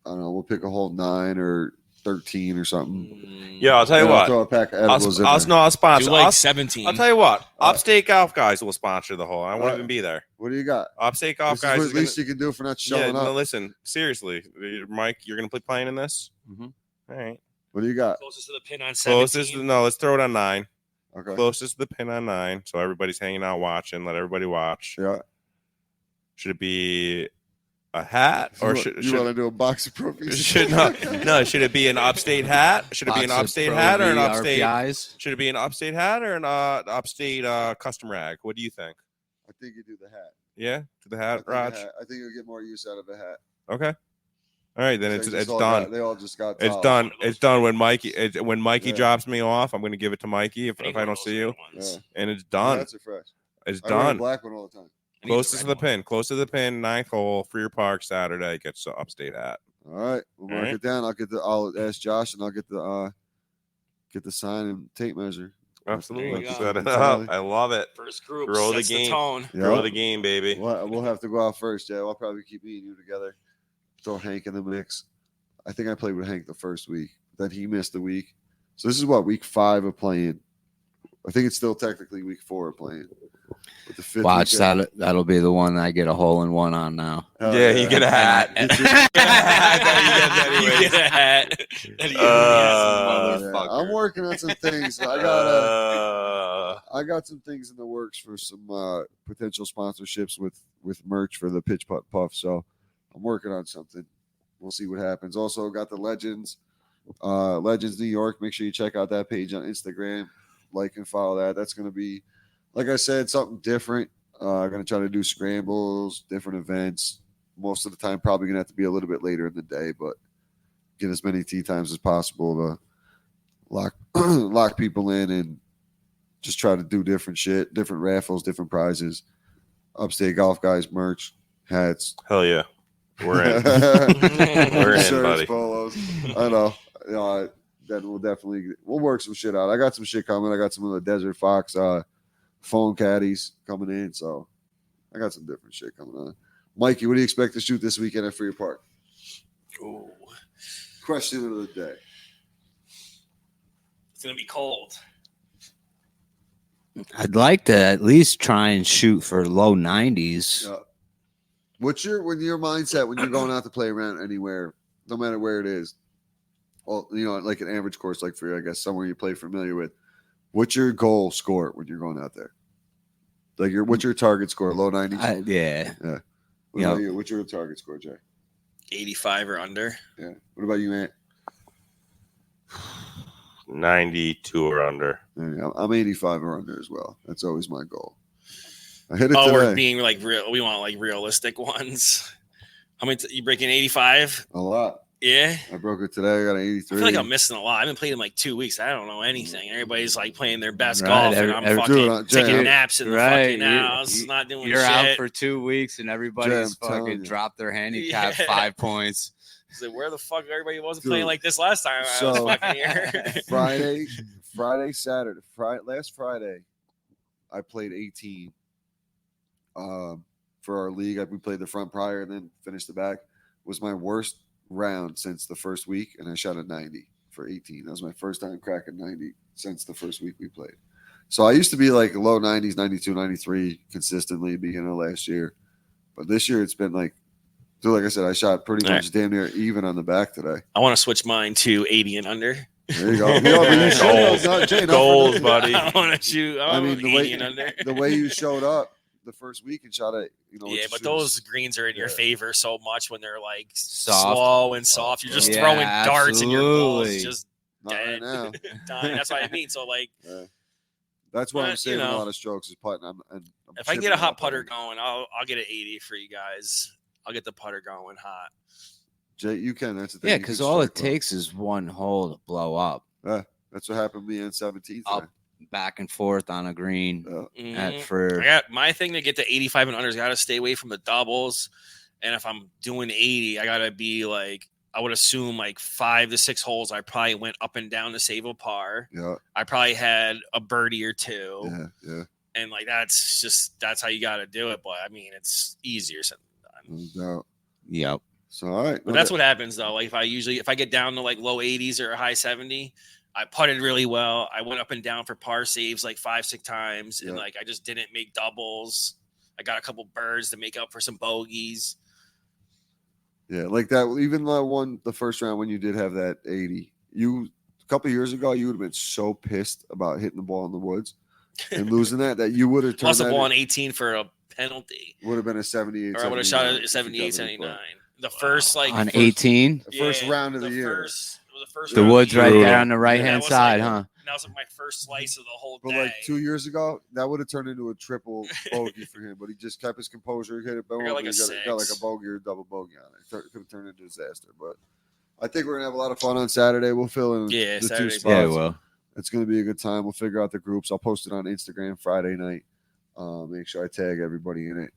don't know. We'll pick a hole 9 or 13 or something. Yeah, I'll tell you And I'll what. throw a pack of edibles in I'll there. sponsor. Do like 17. I'll tell you what. Upstate Golf Guys will sponsor the hole. I won't even be there. What do you got? Upstate Golf This is Guys what is at least you can do for not showing no, up. listen, seriously, Mike, you're gonna be playing in this. Mhm. All right. What do you got? Closest to the pin on 17. No, let's throw it on 9. Okay. Closest to the pin on 9, so everybody's hanging out watching. Let everybody watch. Yeah. Should it be a hat or you want to do a box of trophies? should it be an upstate hat? Should it be an upstate hat or an upstate? RPIs? Should it be an upstate hat or an upstate custom rag? What do you think? I think you do the hat. Yeah, to the I hat, think a Raj. hat. I think you'll get more use out of a hat. Okay. All right, then They it's just all done. they all just got. It's towels. done. It's done. When Mikey Yeah. drops me off, I'm going to give it to Mikey if I don't see you, Yeah. and it's The done. hats are fresh. It's I wear a done. black one all the time. Closest to the pin. Close to the pin. 9th hole. Freer Park Saturday. Gets the upstate hat. All right, we'll mark right. it down. I'll ask Josh, and I'll get the sign and tape measure. Absolutely. There you go. Set it up. I love it. First group Grow the sets the game. tone. Grow the game, baby. We'll have to go out first. Yeah, I'll probably keep me and you together. Throw Hank in the mix. I think I played with Hank the first week. Then he missed the week. So this is week 5 of playing. I think it's still technically week 4 of playing. But the 5th Watch weekend- that'll be the one I get a hole in one on now. Hell Yeah, you get a hat. Get your- You get a hat. Yeah, I'm working on some things. I got some things in the works for some potential sponsorships with merch for the Pitch Putt Puff. So I'm working on something. We'll see what happens. Also got the Legends New York. Make sure you check out that page on Instagram. Like and follow that. That's going to be, like I said, something different. I'm going to try to do scrambles, different events. Most of the time, probably going to have to be a little bit later in the day, but get as many tee times as possible to lock people in and just try to do different shit, different raffles, different prizes. Upstate Golf Guys merch, hats. Hell yeah. We're in. We're in, Shirts, buddy. polos. I know. That we'll work some shit out. I got some shit coming. I got some of the Desert Fox phone caddies coming in, so I got some different shit coming on. Mikey, what do you expect to shoot this weekend at Freer Park? Ooh, Question of the day. it's gonna be cold. I'd like to at least try and shoot for low 90s. Yeah. What's your mindset when you're going out to play around anywhere, no matter where it is? Well, like an average course, like for I guess somewhere you play familiar with. What's your goal score when you're going out there? Like what's your target score? Low 90s. Yeah. What about you? What's your target score, Jay? 85 or under. Yeah. What about you, Ant? 92 or under. Yeah, I'm 85 or under as well. That's always my goal. I hit it Oh, we're today. being like real. We want like realistic ones. How many? You breaking 85? A lot. Yeah. I broke it today. I got an I 83. feel like I'm missing a lot. I haven't played in like 2 weeks. I don't know anything. Everybody's like playing their best Right, golf, and I'm fucking dude, Jay, taking naps in the right, fucking house, not doing You're shit. out for 2 weeks and everybody's Jay, I'm telling fucking you. dropped their handicap Yeah. 5 points. So where the fuck everybody wasn't Dude, playing like this last time I was so- fucking here? Last Friday, I played 18. For our league, we played the front prior and then finished the back. Was my worst round since the first week, and I shot a 90 for 18. That was my first time cracking 90 since the first week we played. So I used to be like low 90s, 92, 93 consistently beginning of last year. But this year it's been like, so like I said, I shot pretty much damn near even on the back today. I want to switch mine to 80 and under. There you go. Goals, buddy. I want to shoot. I mean, 80 and under. the way you showed up the first week and shot it, Yeah, but those greens are in your favor so much when they're like Soft. slow and soft. You're just Yeah, throwing darts and your ball's absolutely. just not right dead. now. Dying. That's what I mean. So like, That's why I'm But, saving you know, a lot of strokes is putting. I'm if I can get chipping a hot out putter there. going, I'll get an 80 for you guys. I'll get the putter going hot. Jay, you can. That's the thing. Yeah, You because can all it strike well. takes is one hole to blow up. That's what happened to me on 17th. Up, back and forth on a green at Mhm. for I got my thing to get to 85 and unders. Got to stay away from the doubles, and if I'm doing 80, I gotta be like, I would assume like 5 to 6 holes. I probably went up and down to save a par. Yeah, I probably had a birdie or two, yeah, and like that's how you got to do it. But I mean, it's easier said than done. no doubt. yep. So all right, But that's what happens though. Like if I get down to like low 80s or a high 70, I putted really well. I went up and down for par saves like 5-6 times, and Yeah. like I just didn't make doubles. I got a couple birds to make up for some bogeys. Yeah, like that. Even the first round when you did have that 80, a couple of years ago, you would have been so pissed about hitting the ball in the woods and losing that you would have turned Lost the that ball on 18 for a penalty, would have been a 78. or I would have shot it at 78, 78, 79. The first like On first, 18, The first round of the year. It was the first the round of woods year. right Brutal. there on the right That hand was side, like- huh? And that was like my first slice of the whole But day. like 2 years ago, that would have turned into a triple bogey for him. But he just kept his composure, hit it, boom, got like and a he got like a six. bogey or double bogey on it. Could have turned into a disaster. But I think we're gonna have a lot of fun on Saturday. We'll fill in Yeah, the Saturday's 2 spots. Yeah, well, It's gonna be a good time. We'll figure out the groups. I'll post it on Instagram Friday night. Make sure I tag everybody in it.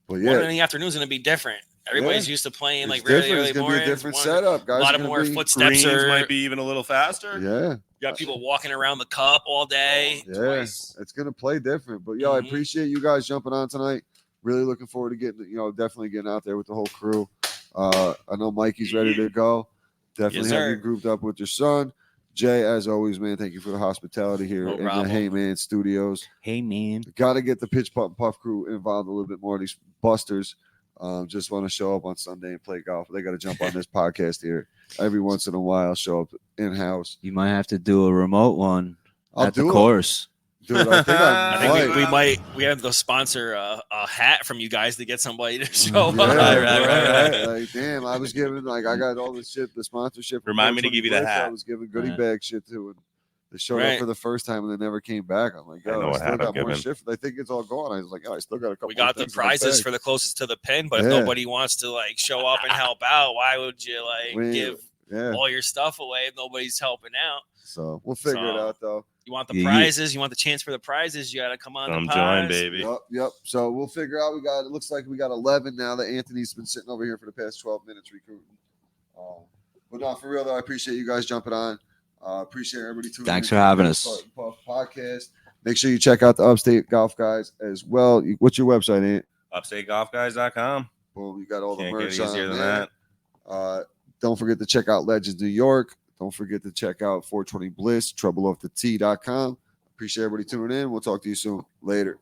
But One in yeah, the afternoon is going to be different. Everybody's used to playing it's like really different. early It's gonna mornings. be a different One- setup, guys. A lot It's of gonna more be- footsteps. Greens might be even a little faster. Yeah, You got people walking around the cup all day. yeah, Twice. it's gonna play different. But yo, I Mhm. appreciate you guys jumping on tonight. Really looking forward to getting, definitely getting out there with the whole crew. I know Mikey's ready to go. Definitely Yes, have sir. you grouped up with your son. Jay, as always, man, thank you for the hospitality here No in problem. the Hey Man Studios. hey man, Got to get the Pitch Putt and Puff crew involved a little bit more. These busters just want to show up on Sunday and play golf. They got to jump on this podcast here every once in a while. Show up in house. you might have to do a remote one I'll at the do it, course. dude. I think I I might. think we have to sponsor a hat from you guys to get somebody to show Yeah, up. right. Like, damn, I was giving I got all this shit, the sponsorship. for Remind me to give you the 420 Blitz. I hat. was giving goodie Right. bag shit to, and they showed up Right. for the first time and they never came back. I'm like, I know yo, I what still hat I'm got more giving. shit. I think it's all gone. I was like, I still got a couple. We got the prizes for the closest to the pin, but if Yeah. nobody wants to like show up and help out, why would you give Yeah. all your stuff away if nobody's helping out? So we'll figure it So- out though. You want the Yeah, prizes? You want the chance for the prizes? You got to come on Come the join, pies. baby. Yep. So we'll figure out. It looks like we got 11 now that Anthony's been sitting over here for the past 12 minutes recruiting. But no, for real though, I appreciate you guys jumping on. Appreciate everybody tuning Thanks in for to the having Pitch us. Putt and Puff podcast. Make sure you check out the Upstate Golf Guys as well. What's your website, Ant? UpstateGolfGuys.com. Boom, you got all the Can't get merch on easier than there. that. Don't forget to check out Legends New York. Don't forget to check out 420 Bliss, TroubleOffTheT.com. Appreciate everybody tuning in. We'll talk to you soon. Later.